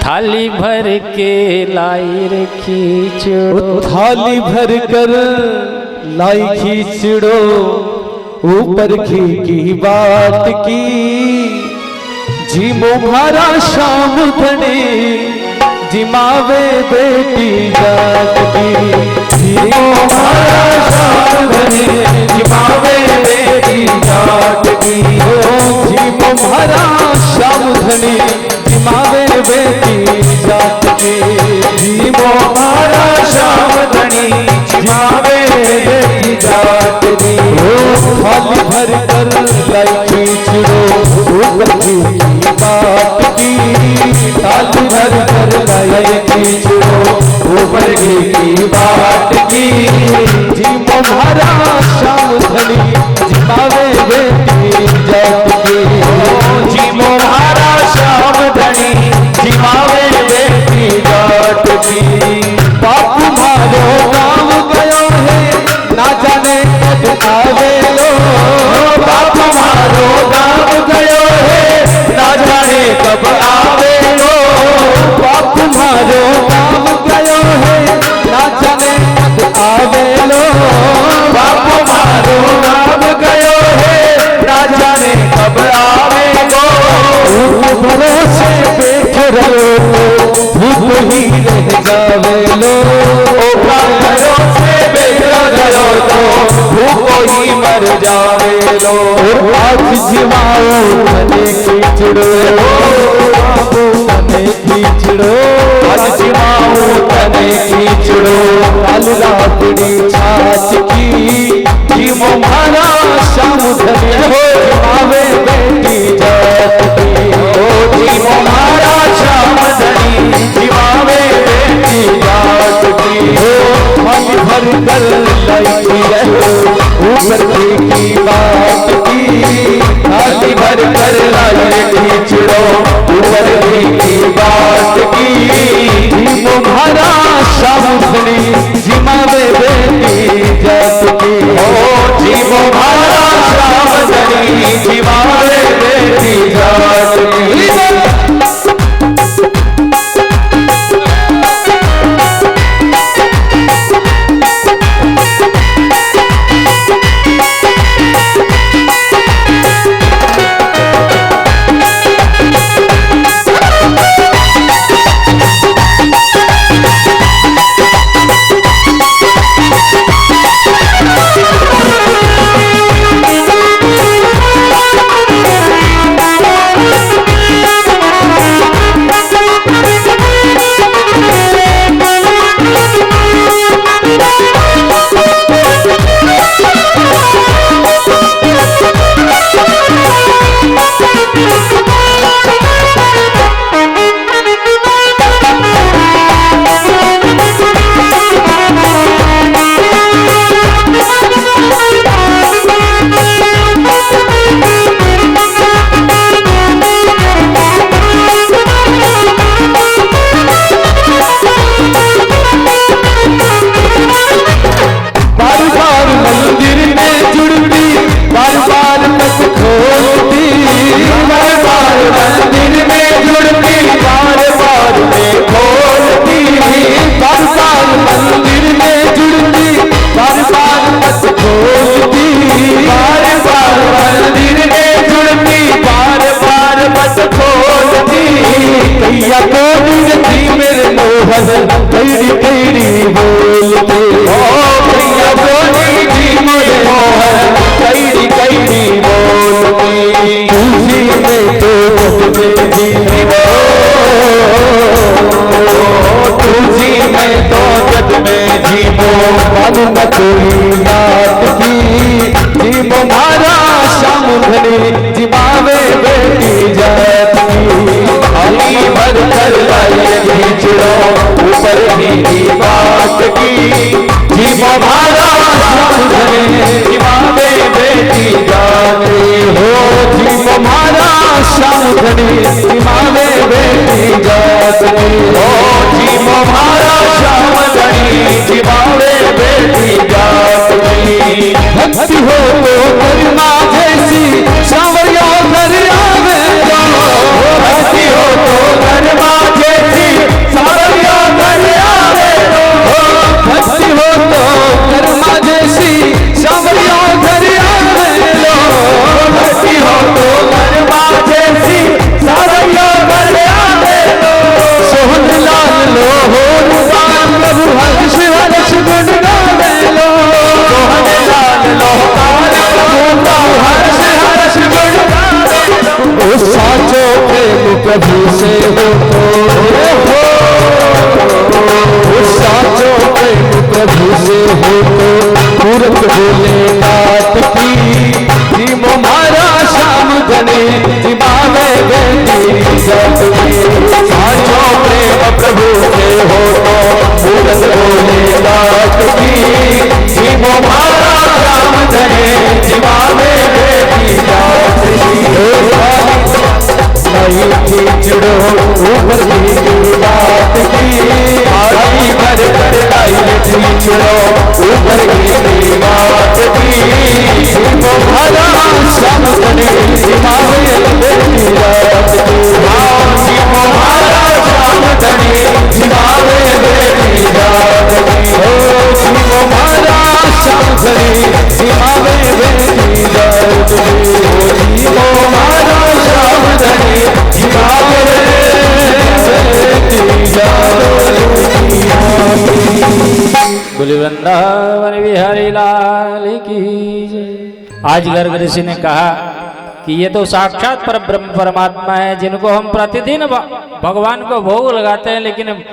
थाली भर के लाई रे खींचड़ो, थाली भर कर लाई खींचड़ो, ऊपर घी की बात की, जीमो भारा शाम धने, जिमावे बेटी जात की, जीमो भारा शाम धने, जिमावे बेटी जात की, जीमो भारा शाम धने, जिमावे बेटी जात की, जीमो भारा शाम धनी, जिमावे बेटी जात की, थाली भर कर लाई खींचड़ो, ऊपर घी की बात की, थाली भर कर लाई खींचड़ो, ऊपर घी की बात की, जीमो भारा शाम धनी, जिमावे बेटी जात की, जीमो भारा शाम धनी, जिमावे बेटी जात की। बापू मारो गाँव गयो है, ना जाने कब आवे लो, बापू मारो गाँव गयो है, ना जाने कब आवे लो, बापू मारो गाँव गयो है, ना जाने कब आवे लो, बापू मारो गाँव गयो है, ना जाने कब आवे लो, भरोसे बैठे रहो, भूख ही रह जावे लो, भरोसे बैठे रहो तो भूखो ही मर जावे लो, आज जिमाओ तने खींचड़ो, तने खींचड़ो, आज जिमाओ तने खींचड़ो, काल रातड़ी छाछ की, जीमो भारा शाम धनी हो, जिमावे बेटी जात की, जीमो भारा शाम धनी, जिमावे बेटी जात की, थाली भर कर लाई खींचड़ो, ऊपर घी की बात की, थाली भर कर लाई खींचड़ो, ऊपर घी की बात की, जीमो भारा शाम धनी, जिमावे बेटी जात की, जीमो भारा शाम धनी, जिमावे बेटी जात की। कैरी कैरी बोलते, भैया बोली जी मोरे मोहन, कैरी कैरी बोलती, तुझी में तो जग में जीवो, तुझी में तो जग में जीवो, मन न कोई बात की, जीवो मारा शाम धनी, जिमावे बेटी जात की, थाली भर कर लाई खींचड़ो, ऊपर की बात की, जीवो भारा शाम धनी, जिमावे बेटी जात की, हो जीवो मारा शाम धनी, जिमावे बेटी जात की, जीवो भारा शाम धनी, जिमावे बेटी जात की। भक्ति हो तो करुणा जैसी सांवरिया घर आवे, भक्ति हो तो घर माँ जैसी वृंदावन बिहारी लाल की जय। आज गर्ग ऋषि ने कहा कि ये तो साक्षात पर ब्रह्म परमात्मा है, जिनको हम प्रतिदिन भगवान को भोग लगाते हैं, लेकिन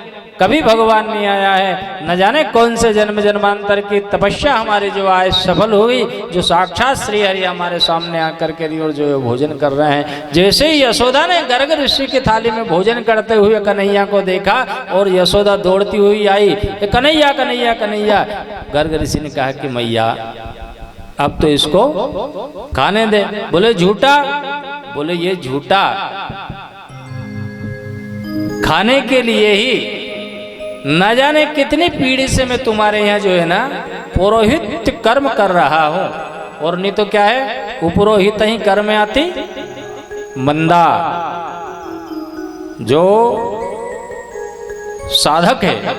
कभी भगवान नहीं आया है। न जाने कौन से जन्म जन्मांतर की तपस्या हमारी जो आज सफल हुई, जो साक्षात श्री हरि हमारे सामने आकर के और जो भोजन कर रहे हैं। जैसे ही यशोदा ने गर्ग ऋषि की थाली में भोजन करते हुए कन्हैया को देखा और यशोदा दौड़ती हुई आई, कन्हैया कन्हैया कन्हैया। गर्ग ऋषि ने कहा कि मैया अब तो इसको खाने दे। बोले झूठा, बोले ये झूठा, खाने के लिए ही न जाने कितनी पीढ़ी से मैं तुम्हारे यहाँ जो है ना पुरोहित कर्म कर रहा हूं, और नहीं तो क्या है, उपरोहित ही कर्म आती मंदा। जो साधक है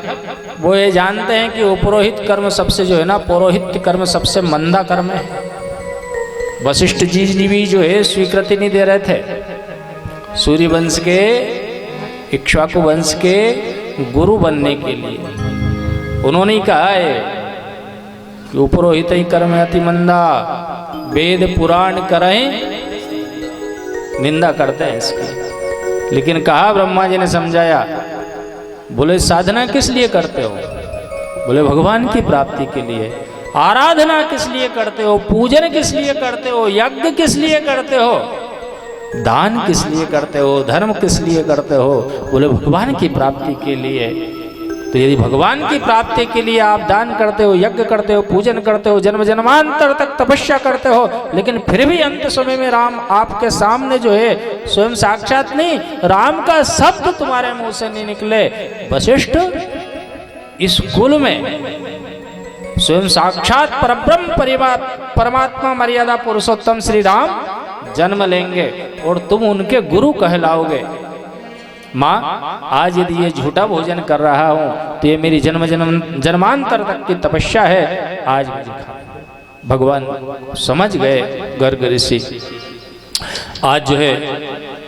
वो ये जानते हैं कि उपरोहित कर्म सबसे जो है ना, पुरोहित कर्म सबसे मंदा कर्म है। वशिष्ठ जी भी जो है स्वीकृति नहीं दे रहे थे। सूर्य वंश के, इक्ष्वाकु वंश के गुरु बनने के लिए उन्होंने ही कहा है कि उपरोहित ही कर्म अति मंदा, वेद पुराण करें निंदा करते हैं इसकी। लेकिन कहा, ब्रह्मा जी ने समझाया, बोले साधना किस लिए करते हो? बोले भगवान की प्राप्ति के लिए। आराधना किस लिए करते हो? पूजन किस लिए करते हो? यज्ञ किस लिए करते हो? दान किस लिए करते हो? धर्म किस लिए करते हो? बोले भगवान की प्राप्ति के लिए। तो यदि भगवान की प्राप्ति के लिए आप दान करते हो, यज्ञ करते हो, पूजन करते हो, जन्म जन्मांतर तक तपस्या करते हो, लेकिन फिर भी अंत समय में राम आपके सामने जो है स्वयं साक्षात नहीं, राम का शब्द तुम्हारे मुंह से नहीं निकले, वशिष्ठ इस कुल में स्वयं साक्षात परब्रह्म परमात्मा मर्यादा पुरुषोत्तम श्री राम जन्म लेंगे और तुम उनके गुरु कहलाओगे। माँ, आज यदि ये झूठा भोजन कर रहा हूं तो ये मेरी जन्म जन्मांतर तक की तपस्या है, आज मुझे खा। भगवान समझ गए गर्ग ऋषि। आज जो है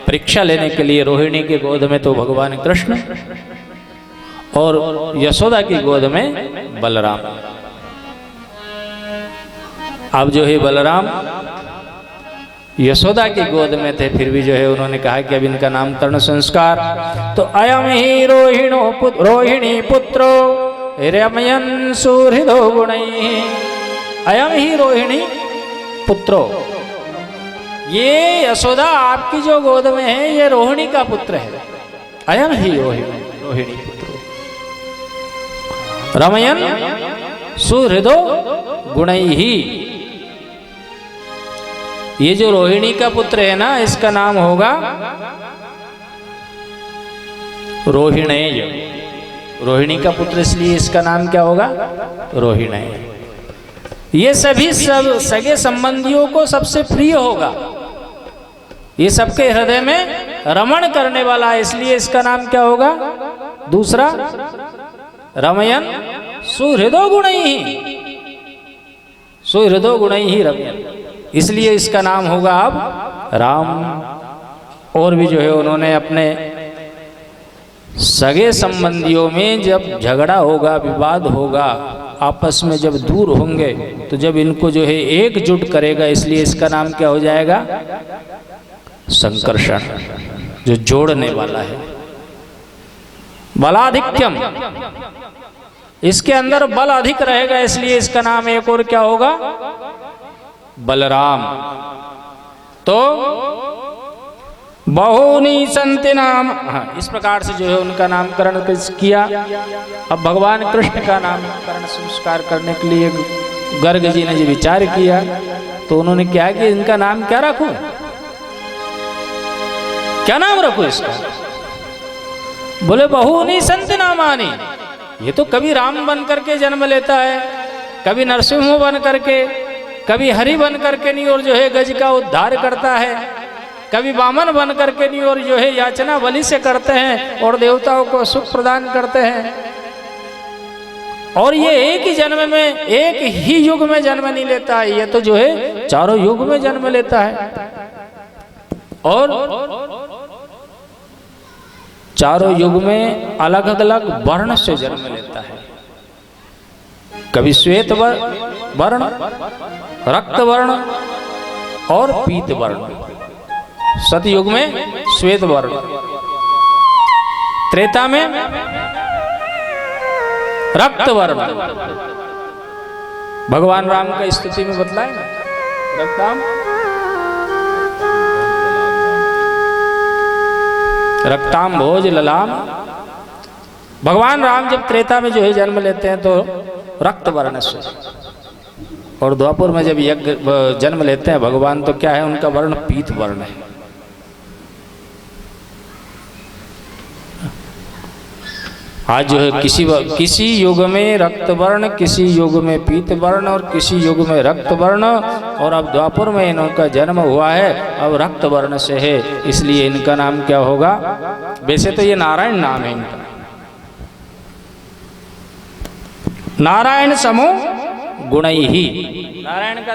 परीक्षा लेने के लिए रोहिणी की गोद में तो भगवान कृष्ण और यशोदा की गोद में बलराम। अब जो है बलराम यशोदा की गोद में थे, फिर भी जो है उन्होंने कहा कि अब इनका नामकरण संस्कार। तो अयम ही रोहिणी पुत्रो रमयन् सुहृदो गुणैः। अयम ही रोहिणी पुत्रो, ये यशोदा आपकी जो गोद में है ये रोहिणी का पुत्र है। अयम ही रोहिणी पुत्रो रमयन् सुहृदो गुणैः। ये जो रोहिणी का पुत्र है ना, इसका नाम होगा रोहिणेय। रोहिणी का पुत्र इसलिए इसका नाम क्या होगा? रोहिणेय। ये सभी सब सगे संबंधियों को सबसे प्रिय होगा, ये सबके हृदय में रमण करने वाला है, इसलिए इसका नाम क्या होगा? दूसरा रमयन् सुहृदो गुणैः। सुहृदो गुणैः रमयन्, इसलिए इसका नाम होगा अब राम। और भी जो है उन्होंने अपने सगे संबंधियों में जब झगड़ा होगा, विवाद होगा, आपस में जब दूर होंगे, तो जब इनको जो है एकजुट करेगा, इसलिए इसका नाम क्या हो जाएगा? संकर्षण, जो जोड़ने वाला है। बलाधिक्यम, इसके अंदर बल अधिक रहेगा, इसलिए इसका नाम एक और क्या होगा? बलराम। तो बहुनी संति नाम, हाँ, इस प्रकार से जो है उनका नामकरण किया। अब भगवान कृष्ण का नामकरण संस्कार करने के लिए गर्ग जी ने जो विचार किया, तो उन्होंने क्या कि इनका नाम क्या रखूं, क्या नाम रखूं इसका? बोले बहुनी संति नामानी। ये तो कभी राम बन करके जन्म लेता है, कभी नरसिंह बन करके, कभी हरि बन करके नहीं और जो है गज का उद्धार करता है, कभी वामन बन करके नहीं और जो है याचना बलि से करते हैं और देवताओं को सुख प्रदान करते हैं। और ये एक ही जन्म में, एक ही युग में जन्म नहीं लेता है, ये तो जो है चारों युग में जन्म लेता है और चारों युग में अलग अलग वर्ण से जन्म लेता है। कभी श्वेत वर्ण, रक्त वर्ण और पीत वर्ण। सतयुग में श्वेत वर्ण, त्रेता में रक्त वर्ण। भगवान राम का स्तुति में बतलाए ना, रक्ताम भोज ललाम। भगवान राम जब त्रेता में जो है जन्म लेते हैं तो रक्त वर्ण से, और द्वापर में जब यज्ञ जन्म लेते हैं भगवान तो क्या है, उनका वर्ण पीत वर्ण है। आज जो है किसी युग में रक्त वर्ण, किसी युग में पीत वर्ण और किसी युग में रक्त वर्ण, और अब द्वापर में इनका जन्म हुआ है, अब रक्त वर्ण से है, इसलिए इनका नाम क्या होगा। वैसे तो ये नारायण नाम है इनका, नारायण समो गुणई ही। नारायण का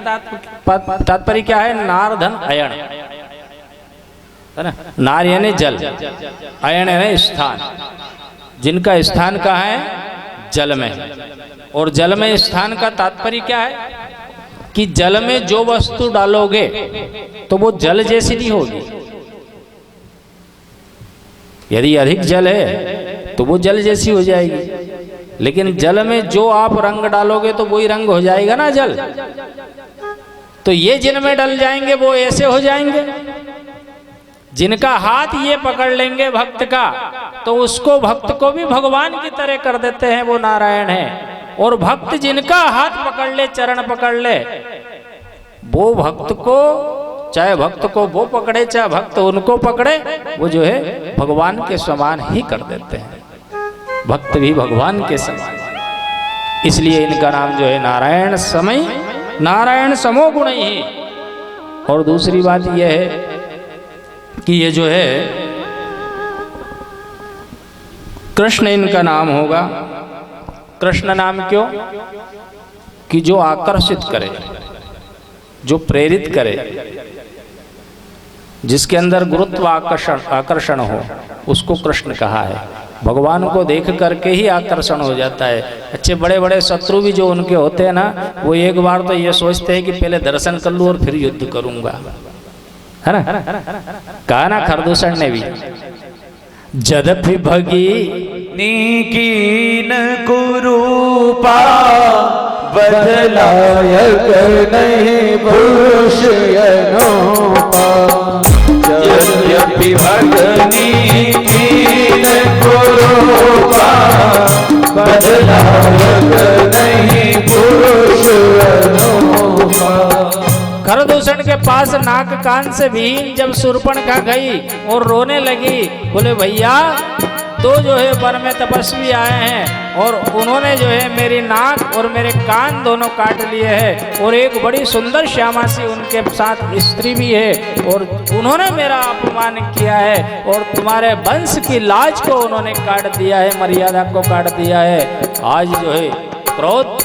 तात्पर्य क्या है, नार धन अयण, है ना। नार यानी जल, अयण यानी स्थान। जिनका स्थान कहाँ है, जल में। और जल में स्थान का तात्पर्य क्या है कि जल में जो वस्तु डालोगे तो वो जल जैसी नहीं होगी। यदि अधिक जल है तो वो जल जैसी हो जाएगी, लेकिन जल में जो आप रंग डालोगे तो वही रंग हो जाएगा ना जल। तो ये जिनमें डल जाएंगे वो ऐसे हो जाएंगे। जिनका हाथ ये पकड़ लेंगे भक्त का, तो उसको भक्त को भी भगवान की तरह कर देते हैं, वो नारायण है। और भक्त जिनका हाथ पकड़ ले, चरण पकड़ ले, वो भक्त को, चाहे भक्त को वो पकड़े चाहे भक्त उनको पकड़े, वो जो है भगवान के समान ही कर देते हैं। भक्त भी भगवान के समान, इसलिए इनका नाम जो है नारायण समय, नारायण समो गुण ही। और दूसरी बात यह है कि ये जो है कृष्ण इनका नाम होगा। कृष्ण नाम क्यों, कि जो आकर्षित करे, जो प्रेरित करे, जिसके अंदर गुरुत्व आकर्षण हो, उसको कृष्ण कहा है। भगवान को देख करके ही आकर्षण हो जाता है। अच्छे बड़े बड़े शत्रु भी जो उनके होते हैं ना, वो एक बार तो ये सोचते हैं कि पहले दर्शन कर लूं और फिर युद्ध करूंगा, है ना। कहा ना खरदूषण ने भी, जदपि भगी कीन कुरूपा बदलायक नहीं पुरुष अनूपा। यद्यपि भगनी कीन कुरूपा बदलायक नहीं पुरुष अनूपा। खरदूषण के पास नाक कान से विहीन जब शूर्पणखा गई और रोने लगी, बोले भैया तो जो है वन में तपस्वी आए हैं और उन्होंने जो है मेरी नाक और मेरे कान दोनों काट लिए हैं, और एक बड़ी सुंदर श्यामा सी उनके साथ स्त्री भी है, और उन्होंने मेरा अपमान किया है और तुम्हारे वंश की लाज को उन्होंने काट दिया है, मर्यादा को काट दिया है। आज जो है क्रोध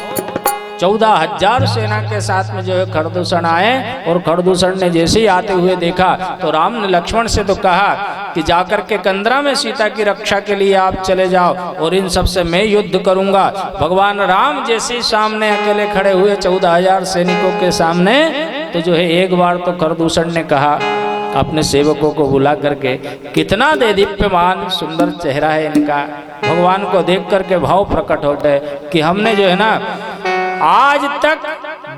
14,000 सेना के साथ में जो है खरदूषण आए, और खरदूषण ने जैसे ही आते हुए देखा तो राम ने लक्ष्मण से तो कहा कि जाकर के कंदरा में सीता की रक्षा के लिए आप चले जाओ और इन सब से मैं युद्ध करूंगा। भगवान राम जैसे ही सामने अकेले खड़े हुए 14,000 सैनिकों के सामने, तो जो है एक बार तो खरदूषण ने कहा अपने सेवकों को बुला करके, कितना देदीप्यमान सुंदर चेहरा है इनका। भगवान को देख करके भाव प्रकट होते हैं कि हमने जो है ना आज तक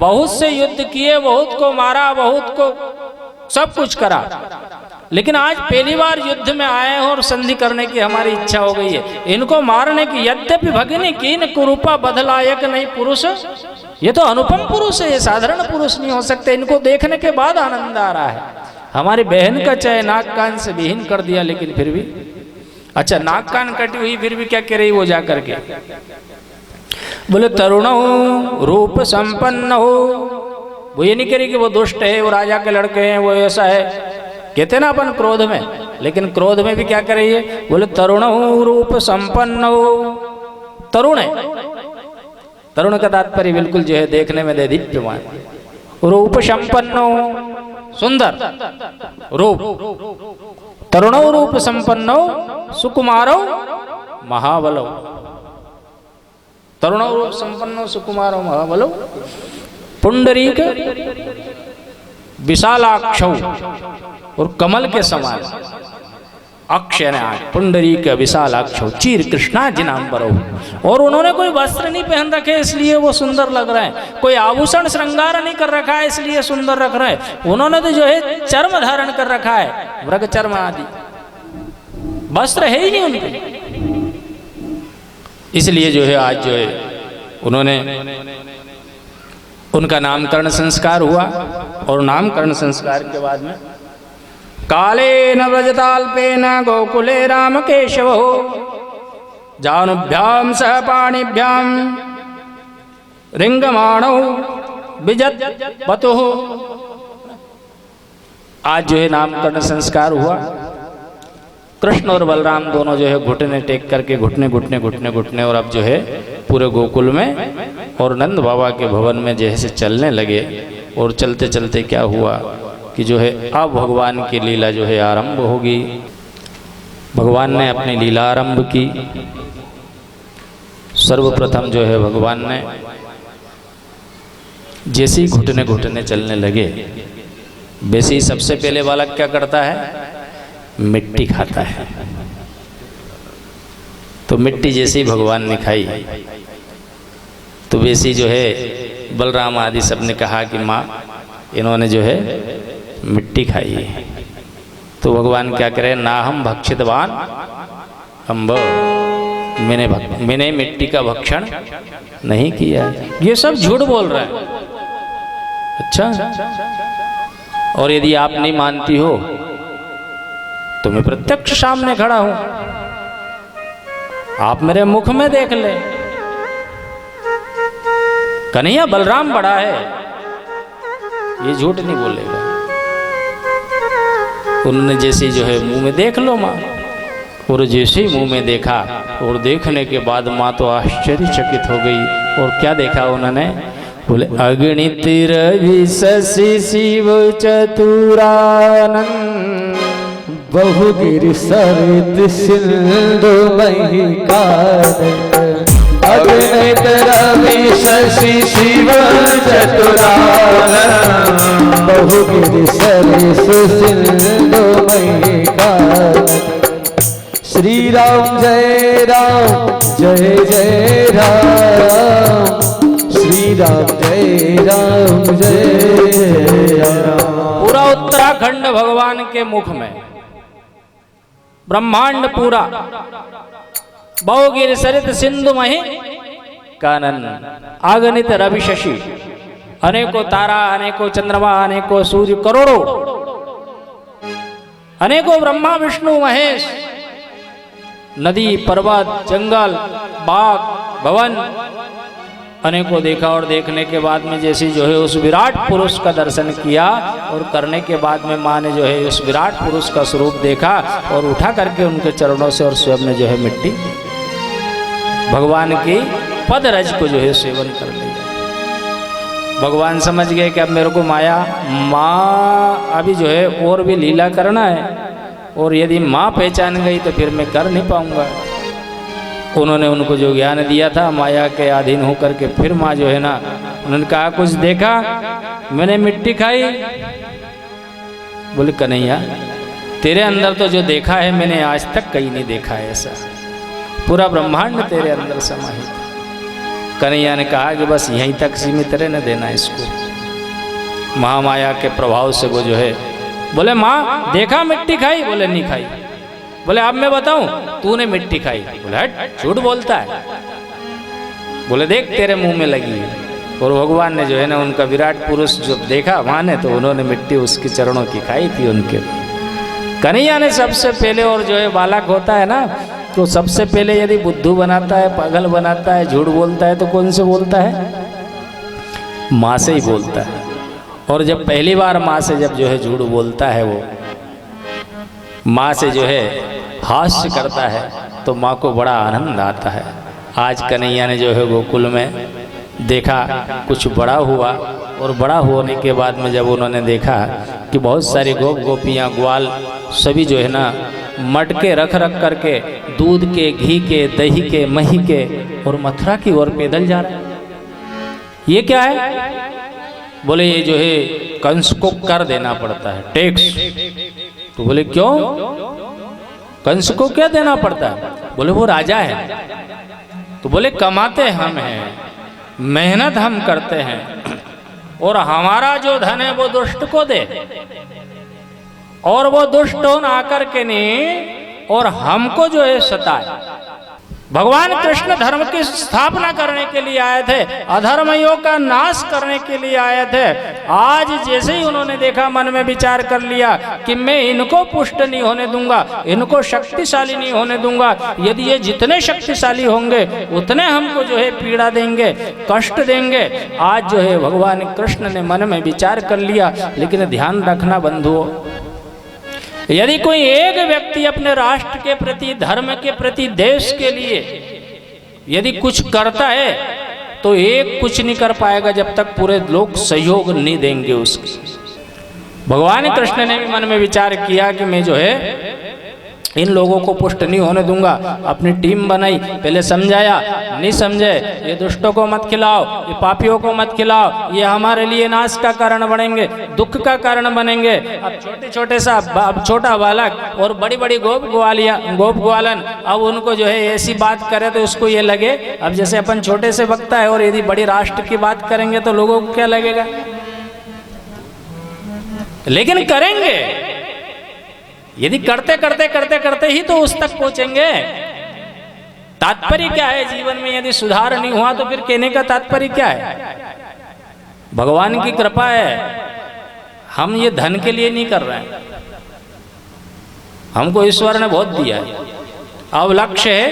बहुत से युद्ध किए, बहुत को मारा, बहुत को सब कुछ करा, लेकिन आज पहली बार युद्ध में आए हैं और संधि करने की हमारी इच्छा हो गई है। इनको मारने की, यद्यपि भगिनी कीन कुरूपा बदलायक नहीं पुरुष, ये तो अनुपम पुरुष है, ये साधारण पुरुष नहीं हो सकते। इनको देखने के बाद आनंद आ रहा है। हमारी बहन का चाहे नाक कान से विहीन कर दिया, लेकिन फिर भी अच्छा नाक कान कटी हुई, फिर भी क्या कह रही वो जा करके, बोले तरुण हो रूप संपन्न हो। वो ये नहीं कह रही कि वो दुष्ट है, वो राजा के लड़के हैं, वो ऐसा है, कहते ना अपन क्रोध में, लेकिन क्रोध में भी क्या कर रही है, बोले तरुण हो रूप संपन्न हो। तरुण है, तरुण का तात्पर्य बिल्कुल जो है देखने में देदीप्यमान, रूप संपन्न हो, सुंदर रूप, तरुणो रूप संपन्नो सुकुमारो महाबलो। तरुण रूप संपन्न सुकुमार बोलो पुंडरीक विशालाक्ष और कमल के समान अक्षय ने आज पुंडरीक विशालाक्ष चीर कृष्णा जिनाम पर। और उन्होंने कोई वस्त्र नहीं पहन रखे इसलिए वो सुंदर लग रहे हैं, कोई आभूषण श्रृंगार नहीं कर रखा है इसलिए सुंदर रख रहे हैं। उन्होंने तो जो है चर्म धारण कर रखा है, मृग चर्म आदि, वस्त्र है ही नहीं उनके। इसलिए जो है आज जो है उन्होंने उनका नामकरण संस्कार हुआ। और नामकरण संस्कार के बाद में काले न व्रजताल्पेन गोकुले राम केशव जानुभ्याम सह पाणिभ्याम रिंगमाणौ विजत बतुः। आज जो है नामकरण संस्कार हुआ। कृष्ण और बलराम दोनों जो है घुटने टेक करके घुटने घुटने घुटने घुटने और अब जो है पूरे गोकुल में और नंद बाबा के भवन में जैसे चलने लगे। और चलते चलते क्या हुआ कि जो है अब भगवान की लीला जो है आरंभ होगी। भगवान ने अपनी लीला आरंभ की। सर्वप्रथम जो है भगवान ने जैसे ही घुटने घुटने चलने लगे वैसे ही सबसे पहले बालक क्या करता है, मिट्टी खाता है। तो मिट्टी जैसे ही भगवान ने खाई तो वैसे ही जो है बलराम आदि सब ने कहा कि माँ इन्होंने जो है मिट्टी खाई है। तो भगवान क्या करें, ना हम भक्षितवान अम्ब, मैंने मिट्टी का भक्षण नहीं किया। ये सब झूठ बोल रहा है। अच्छा, और यदि आप नहीं मानती हो तो मैं प्रत्यक्ष सामने खड़ा हूं, आप मेरे मुख में देख ले। कन्हैया बलराम बड़ा है, ये झूठ नहीं बोलेगा। उन्होंने जैसे जो है मुंह में देख लो माँ, और जैसे ही मुंह में देखा और देखने के बाद माँ तो आश्चर्यचकित हो गई। और क्या देखा उन्होंने, बोले अगणित रवि शशि शिव चतुरानंद बहुगिरि सरित सिंधु महिकानंद। अगणित रवि शशि शिव चतुरानंद बहुगिरि सरित सिंधु महिकानंद। श्री राम जय राम जय जय राम, श्री राम जय राम जय राम। पूरा उत्तराखंड भगवान के मुख में, ब्रह्मांड पूरा बहुगिर सरित सिंधु मही कानन, अगणित रवि शशि, अनेकों तारा, अनेकों चंद्रमा, अनेकों सूर्य, करोड़ों, अनेकों ब्रह्मा विष्णु महेश, नदी पर्वत जंगल बाग भवन, अनेकों देखा। और देखने के बाद में जैसे जो है उस विराट पुरुष का दर्शन किया और करने के बाद में माँ ने जो है उस विराट पुरुष का स्वरूप देखा और उठा करके उनके चरणों से और स्वयं ने जो है मिट्टी भगवान की पद रज को जो है सेवन कर लिया। भगवान समझ गए कि अब मेरे को माँ अभी जो है और भी लीला करना है, और यदि माँ पहचान गई तो फिर मैं कर नहीं पाऊंगा। उन्होंने उनको जो ज्ञान दिया था माया के अधीन होकर के, फिर माँ जो है ना, उन्होंने कहा कुछ देखा, मैंने मिट्टी खाई। बोले कन्हैया तेरे अंदर तो जो देखा है मैंने आज तक कहीं नहीं देखा है ऐसा, पूरा ब्रह्मांड तेरे अंदर समाहित। कन्हैया ने कहा कि बस यहीं तक सीमित रहने देना इसको। महामाया के प्रभाव से वो जो है, बोले माँ देखा मिट्टी खाई? बोले नहीं खाई। बोले अब मैं बताऊं, तूने मिट्टी खाई। बोले हट, झूठ बोलता है। बोले देख तेरे मुंह में लगी है। और भगवान ने जो है ना उनका विराट पुरुष जो देखा माँ ने, तो उन्होंने मिट्टी उसके चरणों की खाई थी उनके। कन्हैया ने सबसे पहले, और जो है बालक होता है ना, तो सबसे पहले यदि बुद्धू बनाता है, पागल बनाता है, झूठ बोलता है, तो कौन से बोलता है? माँ से ही बोलता है। और जब पहली बार माँ से जब जो है झूठ बोलता है, वो माँ से जो है हास्य करता है, तो माँ को बड़ा आनंद आता है। आज कन्हैया ने जो है गोकुल में देखा कुछ बड़ा हुआ, और बड़ा होने के बाद में जब उन्होंने देखा कि बहुत सारी गोप गोपियाँ ग्वाल सभी जो है ना मटके रख रख करके दूध के, घी के, दही के, मही के और मथुरा की ओर पैदल जा रहे हैं। ये क्या है? बोले ये जो है कंस को कर देना पड़ता है, टैक्स। तो बोले क्यों? कंस को क्या देना पड़ता है? बोले वो राजा है। तो बोले कमाते हम हैं, मेहनत हम करते हैं, और हमारा जो धन है वो दुष्ट को दे, और वो दुष्ट होन आकर के नहीं और हमको जो है सताए। भगवान कृष्ण धर्म की स्थापना करने के लिए आए थे, अधर्मियों का नाश करने के लिए आए थे। आज जैसे ही उन्होंने देखा, मन में विचार कर लिया कि मैं इनको पुष्ट नहीं होने दूंगा, इनको शक्तिशाली नहीं होने दूंगा। यदि ये जितने शक्तिशाली होंगे उतने हमको जो है पीड़ा देंगे, कष्ट देंगे। आज जो है भगवान कृष्ण ने मन में विचार कर लिया। लेकिन ध्यान रखना बंधुओं, यदि कोई एक व्यक्ति अपने राष्ट्र के प्रति, धर्म के प्रति, देश के लिए यदि कुछ करता है तो एक कुछ नहीं कर पाएगा जब तक पूरे लोग सहयोग नहीं देंगे उसके। भगवान कृष्ण ने भी मन में विचार किया कि मैं जो है इन लोगों को पुष्ट नहीं होने दूंगा। अपनी टीम बनाई, पहले समझाया, नहीं समझे, ये दुष्टों को मत खिलाओ, ये पापियों को मत खिलाओ, ये हमारे लिए नाश का कारण बनेंगे, दुख का कारण बनेंगे। अब छोटे छोटे सा, अब छोटा बालक और बड़ी बड़ी गोप ग्वालन, अब उनको जो है ऐसी बात करे तो उसको ये लगे, अब जैसे अपन छोटे से बकता है और यदि बड़ी राष्ट्र की बात करेंगे तो लोगों को क्या लगेगा? लेकिन करेंगे, यदि करते करते करते करते ही तो उस तक पहुंचेंगे। तात्पर्य क्या है जीवन में? यदि सुधार नहीं हुआ तो फिर कहने का तात्पर्य क्या है? भगवान की कृपा है, हम ये धन के लिए नहीं कर रहे हैं, हमको ईश्वर ने बहुत दिया है। अब लक्ष्य है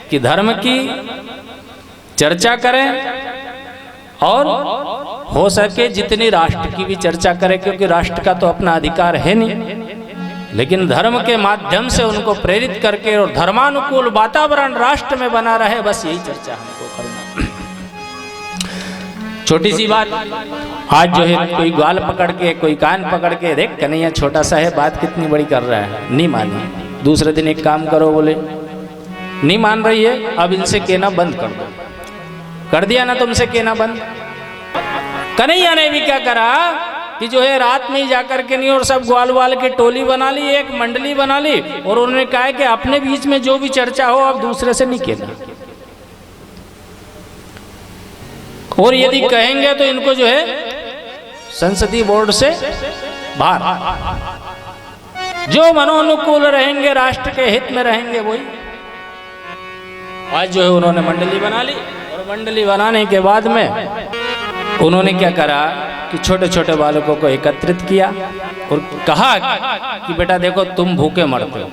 कि धर्म की चर्चा करें और हो सके जितनी राष्ट्र की भी चर्चा करें, क्योंकि राष्ट्र का तो अपना अधिकार है नहीं, लेकिन धर्म के माध्यम से उनको प्रेरित करके और धर्मानुकूल वातावरण राष्ट्र में बना रहे, बस यही चर्चा हमको करना। छोटी सी बात, आज जो है कोई ग्वाल पकड़ के, कोई कान पकड़ के, देख कन्हैया छोटा सा है, बात कितनी बड़ी कर रहा है, नहीं मानी। दूसरे दिन एक काम करो, बोले नहीं मान रही है, अब इनसे कहना बंद कर दो। कर दिया ना तुमसे कहना बंद। कन्हैया ने भी क्या करा कि जो है रात में ही जाकर के नहीं, और सब ग्वाल वाल की टोली बना ली, एक मंडली बना ली, और उन्होंने कहा कि अपने बीच में जो भी चर्चा हो अब दूसरे से नहीं कहना, और यदि कहेंगे तो इनको जो है संसदीय बोर्ड से बाहर। जो मनोनुकूल रहेंगे, राष्ट्र के हित में रहेंगे, वही। आज जो है उन्होंने मंडली बना ली, और मंडली बनाने के बाद में उन्होंने क्या करा कि छोटे छोटे बालकों को एकत्रित किया और कहा कि बेटा देखो, तुम भूखे मरते हो,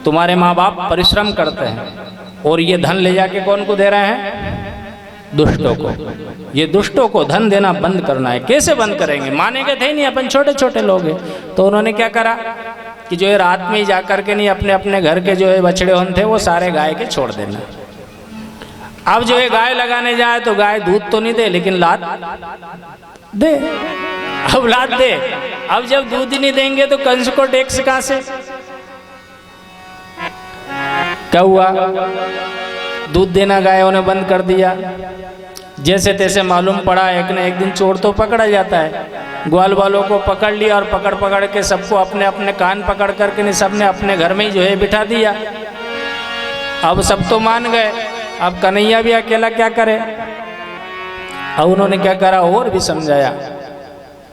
तुम्हारे माँ बाप परिश्रम करते हैं, और ये धन ले जाके कौन को दे रहे हैं? दुष्टों को। ये दुष्टों को धन देना बंद करना है। कैसे बंद करेंगे? मानेंगे थे नहीं, अपन छोटे छोटे लोग हैं। तो उन्होंने क्या करा कि जो है रात में ही जाकर के नहीं, अपने अपने घर के जो है बछड़े होन थे वो सारे गाय के छोड़ देना। अब जो है गाय लगाने जाए तो गाय दूध तो नहीं दे, लेकिन लात दे। अब लात दे, अब जब दूध ही नहीं देंगे तो कंस को टैक्स कहां से? क्या हुआ? दूध देना गायों ने बंद कर दिया। जैसे तैसे मालूम पड़ा, एक न एक दिन चोर तो पकड़ा जाता है। ग्वाल वालों को पकड़ लिया और पकड़ पकड़ के सबको अपने अपने कान पकड़ करके नहीं, सबने अपने घर में ही जो है बिठा दिया। अब सब तो मान गए, अब कन्हैया भी अकेला क्या करे? अब उन्होंने क्या करा, और भी समझाया।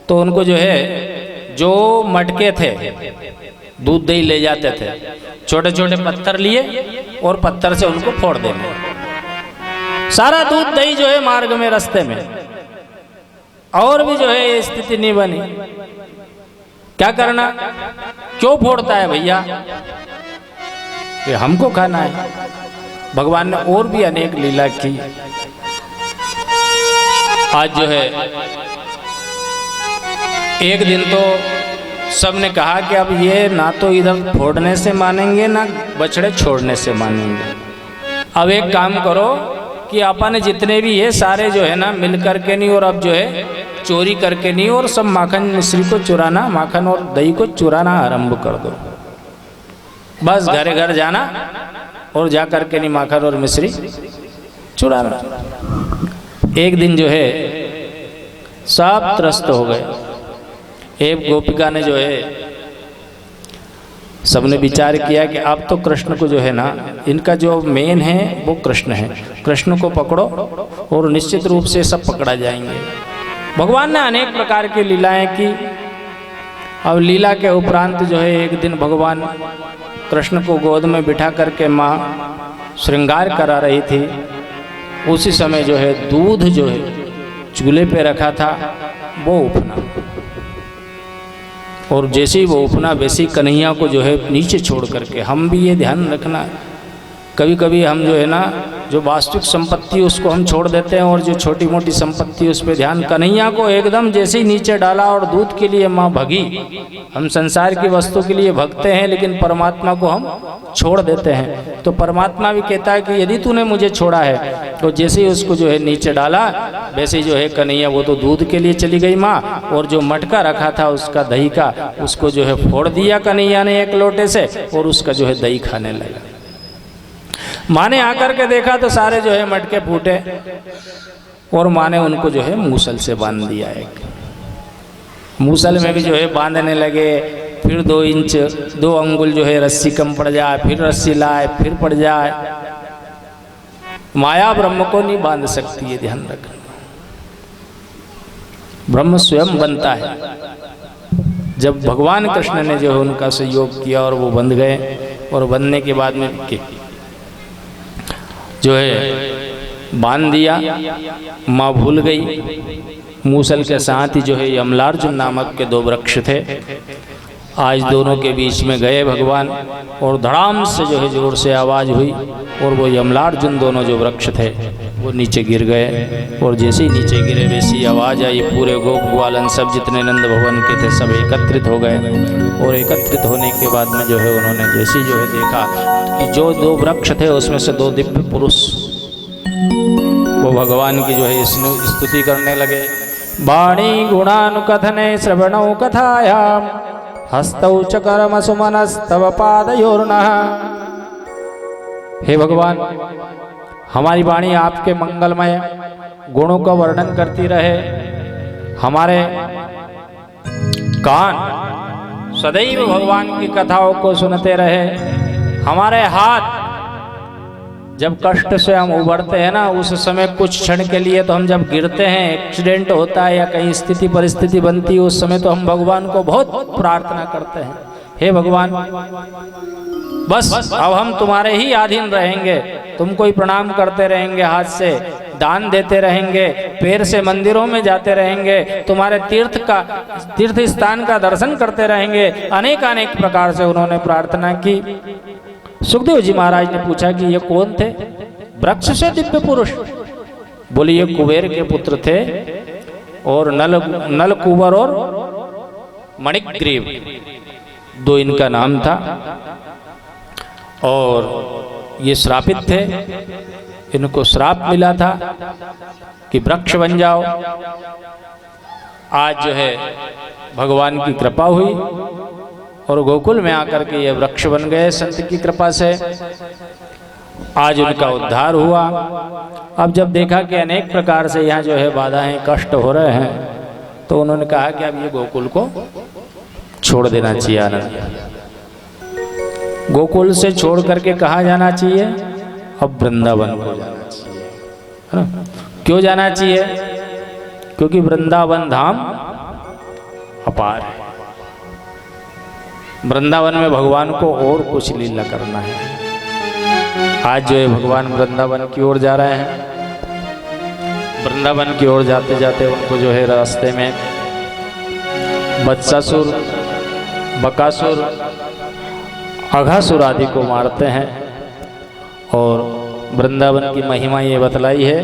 तो उनको जो है, जो मटके थे दूध दही ले जाते थे, छोटे छोटे पत्थर लिए और पत्थर से उनको फोड़ देना। सारा दूध दही जो है मार्ग में, रास्ते में। और भी जो है ये स्थिति नहीं बनी। क्या करना? क्यों फोड़ता है भैया? ये हमको खाना है। भगवान ने और भी अनेक लीला की। आज जो है एक दिन तो सबने कहा कि अब ये ना तो इधर फोड़ने से मानेंगे, ना बछड़े छोड़ने से मानेंगे। अब एक काम करो कि अपन जितने भी है सारे जो है ना मिल करके नहीं, और अब जो है चोरी करके नहीं, और सब माखन मिश्री को चुराना, माखन और दही को चुराना आरंभ कर दो। बस घरे घर जाना और जा कर के माखन और मिश्री चुराना। एक दिन जो है सब त्रस्त हो गए। एक गोपिका ने जो है सबने विचार किया कि अब तो कृष्ण को जो है ना, इनका जो मेन है वो कृष्ण है, कृष्ण को पकड़ो और निश्चित रूप से सब पकड़ा जाएंगे। भगवान ने अनेक प्रकार की लीलाएं की। अब लीला के उपरांत जो है एक दिन भगवान कृष्ण को गोद में बिठा करके माँ श्रृंगार करा रही थी। उसी समय जो है दूध जो है चूल्हे पे रखा था वो उफना, और जैसे ही वो उफना वैसे ही कन्हैया को जो है नीचे छोड़ करके। हम भी ये ध्यान रखना, कभी कभी हम जो है ना, जो वास्तविक संपत्ति उसको हम छोड़ देते हैं और जो छोटी मोटी संपत्ति उस पर ध्यान। कन्हैया को एकदम जैसे ही नीचे डाला और दूध के लिए माँ भगी। हम संसार की वस्तु के लिए भगते हैं लेकिन परमात्मा को हम छोड़ देते हैं। तो परमात्मा भी कहता है कि यदि तूने मुझे छोड़ा है, तो जैसे ही उसको जो है नीचे डाला वैसे ही जो है कन्हैया वो तो दूध के लिए चली गई माँ, और जो मटका रखा था उसका दही का, उसको जो है फोड़ दिया कन्हैया ने एक लोटे से, और उसका जो है दही खाने लगा। माँ ने आकर के देखा तो सारे जो है मटके फूटे, और माँ ने उनको जो है मूसल से बांध दिया। एक मूसल में भी जो है बांधने लगे, फिर 2 इंच 2 अंगुल जो है रस्सी कम पड़ जाए, फिर रस्सी लाए, फिर पड़ जाए। माया ब्रह्म को नहीं बांध सकती है, ध्यान रखना। ब्रह्म स्वयं बनता है। जब भगवान कृष्ण ने जो है उनका सहयोग किया और वो बंध गए, और बंधने के बाद में जो है बांध दिया, माँ भूल गई। मूसल के साथ ही जो है यमलार्जुन नामक के 2 वृक्ष थे। आज दोनों के बीच में गए भगवान, और धड़ाम से जो है जोर से आवाज़ हुई, और वो यमलार्जुन दोनों जो वृक्ष थे वो नीचे गिर गए। और जैसे ही नीचे गिरे वैसी आवाज़ आई, पूरे गोप ग्वालन सब जितने नंद भवन के थे सब एकत्रित हो गए। और एकत्रित होने के बाद में जो है उन्होंने जैसे जो है देखा कि जो 2 वृक्ष थे उसमें से 2 दिव्य पुरुष वो भगवान की जो है स्तुति करने लगे। वाणी गुणानुकथने श्रवणौ कथायाम हस्तौ च कर्म सुमनस्तव पादयोर्नः। हे भगवान, हमारी वाणी आपके मंगलमय गुणों का वर्णन करती रहे, हमारे कान सदैव भगवान की कथाओं को सुनते रहे, हमारे हाथ जब कष्ट से हम उबरते हैं ना, उस समय कुछ क्षण के लिए तो हम जब गिरते हैं, एक्सीडेंट होता है या कहीं स्थिति परिस्थिति बनती है, उस समय तो हम भगवान को बहुत प्रार्थना करते हैं, हे भगवान बस अब हम तुम्हारे ही अधीन रहेंगे, तुमको ही प्रणाम करते रहेंगे, हाथ से दान देते रहेंगे, पैर से मंदिरों में जाते रहेंगे, तुम्हारे तीर्थ स्थान का दर्शन करते रहेंगे। अनेक अनेक प्रकार से उन्होंने प्रार्थना की। सुखदेव जी महाराज ने पूछा कि ये कौन थे? वृक्ष से दिव्य पुरुष? बोले ये कुबेर के पुत्र थे, और नल कुंवर और मणिग्रीव 2 इनका नाम था, और ये श्रापित थे। इनको श्राप मिला था कि वृक्ष बन जाओ। आज जो है भगवान की कृपा हुई और गोकुल में आकर के ये वृक्ष बन गए संत की कृपा से। आज उनका उद्धार हुआ। अब जब देखा कि अनेक प्रकार से यहाँ जो है बाधाएं कष्ट हो रहे हैं, तो उन्होंने कहा कि अब ये गोकुल को छोड़ देना चाहिए। आनंद गोकुल से छोड़ करके कहाँ जाना चाहिए? अब वृंदावन को जाना चाहिए, है ना? क्यों जाना चाहिए? क्योंकि वृंदावन धाम अपार है। वृंदावन में भगवान को और कुछ लीला करना है। आज जो है भगवान वृंदावन की ओर जा रहे हैं। वृंदावन की ओर जाते जाते उनको जो है रास्ते में वत्सासुर, बकासुर, अघासुर आदि को मारते हैं। और वृंदावन की महिमा ये बतलाई है।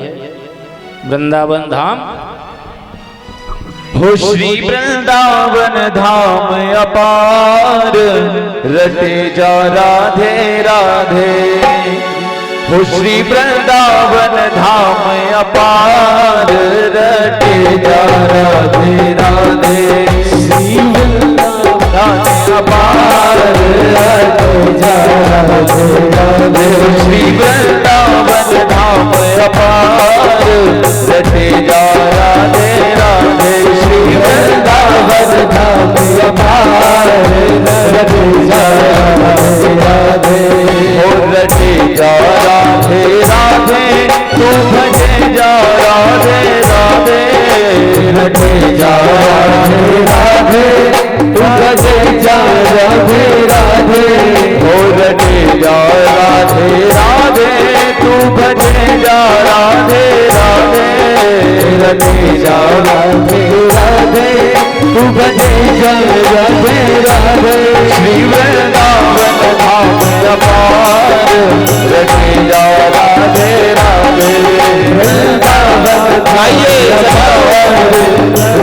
वृंदावन धाम हो श्री वृंदावन धाम अपार, रटे जा राधे राधे। हो श्री वृंदावन धाम अपार, रटे जा राधे राधे। श्री वृंदावन अपार रटे जा राधे राधे श्री वृंदावन धाम अपार रटे जा राधे राधे श्री वृंदावन धाम अपार रटे जा राधे राधे ओ रटे जा राधे राधे तू भजे जा राधे राधे रटे जा राधे राधे तू भजे जा राधे राधे ओ रटे जा राधे राधे तू भजे जा राधे राधे रटे जा राधे राधे तू भजे जा राधे राधे श्री वृंदावन धाम अपार रटे जा राधे राधे वृंदावन आइए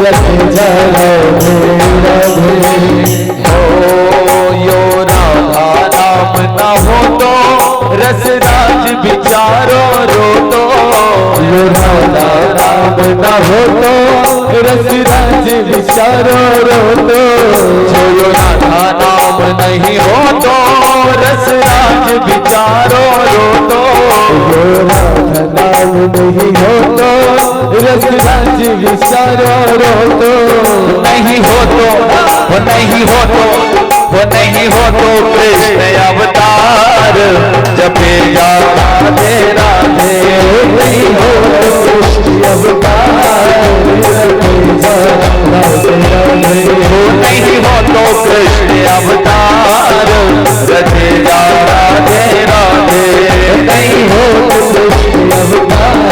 रटे जा राधे राधे हो यो राधा नाम न हो तो रसराज विचारो रो तो यो राधा नाम न हो तो रसराज विचारो रो तो यो राधा नाम नहीं हो तो रसराज विचारो रो तो यो राधा नाम नहीं हो तो रसराज विचारो रो तो नहीं हो तो वो नहीं हो तो वो नहीं हो तो कृष्ण अवतार जपे जा राधे राधे नहीं हो तो कृष्ण अवतार जपे जा राधे राधे नहीं हो तो कृष्ण अवतार रटे जा राधे राधे नहीं हो तो कृष्ण अवतार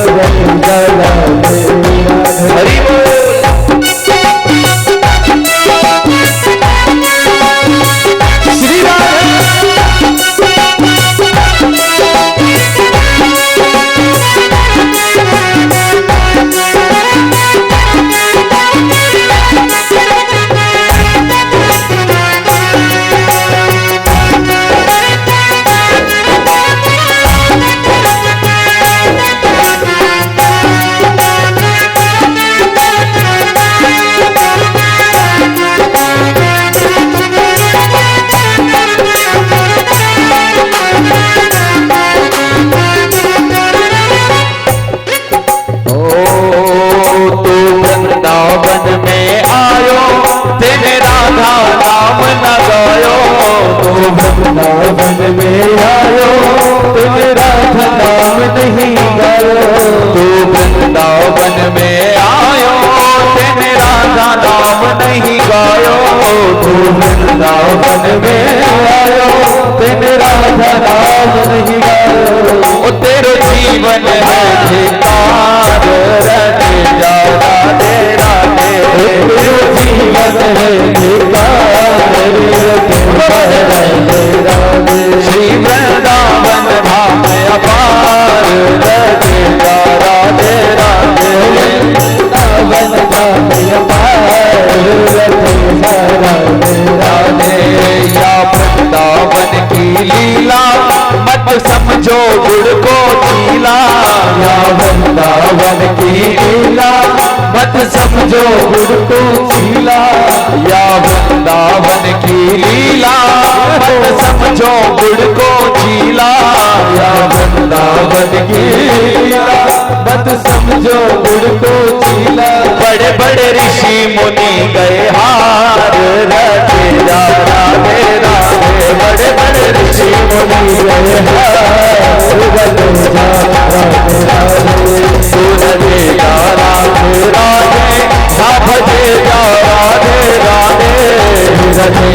रटे जा राधे राधे हरि बोल वृंदावन में आयो तुम राधा नाम नहीं गायो तू वृंदावन में आयो तेने राधा नाम नहीं गायो तू वृंदावन में आयो तेने राधा नाम नहीं गायो ओ तेरे जीवन है धिकार रटे जा राधे राधे तेरे जीवन है धिकार रटे श्री वृंदावन धाम अपार रटे जा राधे राधे वृंदावन धाम अपार रटे जा राधे राधे या वृंदावन की लीला मत समझो गुड़ को चीला या वृंदावन की लीला मत समझो गुड़ को चीला या वृंदावन की लीला मत समझो गुड़ को चीला या वृंदावन की लीला मत समझो गुड़ को चीला बड़े बड़े ऋषि मुनि गए हार रटे जा राधे राधे बड़े बड़े ऋषि मुनि गए हार रटे जा राधे राधे सुनते जा राधे राधे भजे जा राधे राधे रटे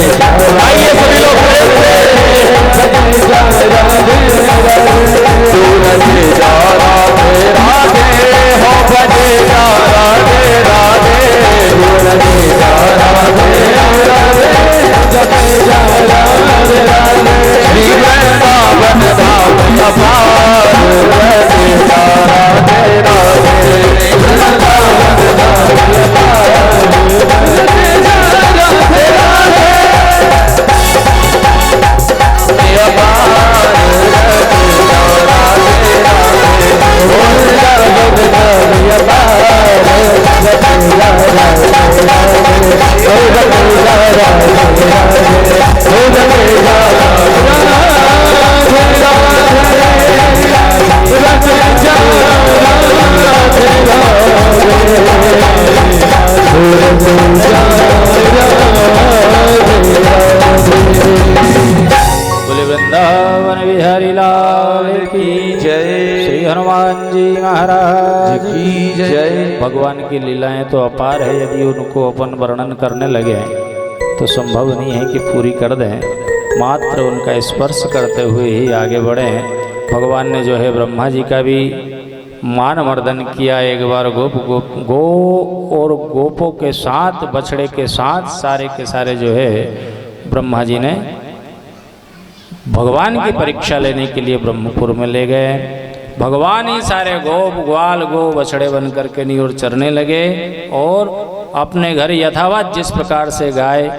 आइए सभी लोग भजे जा राधे राधे सुनते जा राधे राधे हो भजे जा राधे राधे सुनते जा राधे राधे जपे जा राधे राधे श्री वृंदावन धाम की जय। श्री हनुमान जी महाराज की जय। भगवान की लीलाएं तो अपार है, यदि उनको अपन वर्णन करने लगे तो संभव नहीं है कि पूरी कर दें। मात्र उनका स्पर्श करते हुए ही आगे बढ़े। भगवान ने जो है ब्रह्मा जी का भी मान मर्दन किया। एक बार गो और गोपों के साथ, बछड़े के साथ सारे के सारे जो है ब्रह्मा जी ने भगवान की परीक्षा लेने के लिए ब्रह्मपुर में ले गए। भगवान ही सारे गोप ग्वाल गो बछड़े बन करके नी और चरने लगे और अपने घर यथावत जिस प्रकार से गाय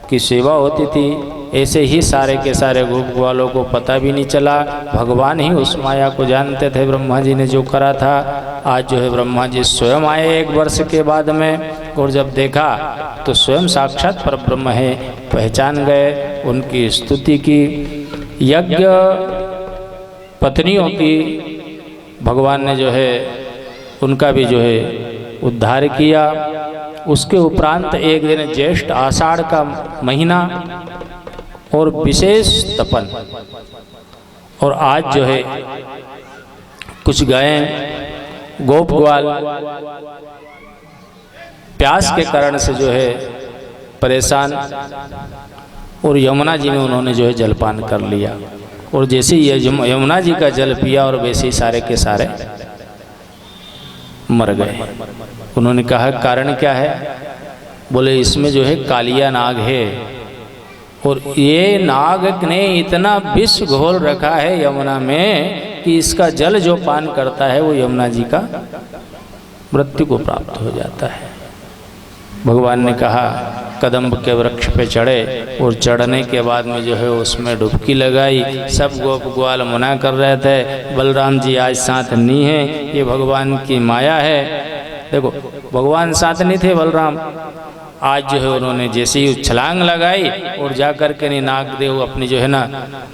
की सेवा होती थी ऐसे ही सारे के सारे गोप ग्वालों को पता भी नहीं चला। भगवान ही उस माया को जानते थे ब्रह्मा जी ने जो करा था। आज जो है ब्रह्मा जी स्वयं आए 1 वर्ष के बाद में, और जब देखा तो स्वयं साक्षात परब्रह्म है, पहचान गए। उनकी स्तुति की, यज्ञ पत्नियों की भगवान ने जो है उनका भी जो है उद्धार किया। उसके उपरांत एक दिन ज्येष्ठ आषाढ़ का महीना और विशेष तपन, और आज जो है कुछ गायें गोप ग्वाल प्यास के कारण से जो है परेशान, और यमुना जी में उन्होंने जो है जलपान कर लिया। और जैसे ही यमुना जी का जल पिया और वैसे ही सारे के सारे मर गए। उन्होंने कहा कारण क्या है? बोले इसमें जो है कालिया नाग है, और ये नाग ने इतना विष घोल रखा है यमुना में कि इसका जल जो पान करता है वो यमुना जी का मृत्यु को प्राप्त हो जाता है। भगवान ने कहा कदम्ब के वृक्ष पे चढ़े, और चढ़ने के बाद में जो है उसमें डुबकी लगाई। सब गोप ग्वाल मना कर रहे थे, बलराम जी आज साथ नहीं है, ये भगवान की माया है। देखो भगवान साथ नहीं थे बलराम, आज जो है उन्होंने जैसे ही छलांग लगाई और जाकर के नागदेव अपनी जो है ना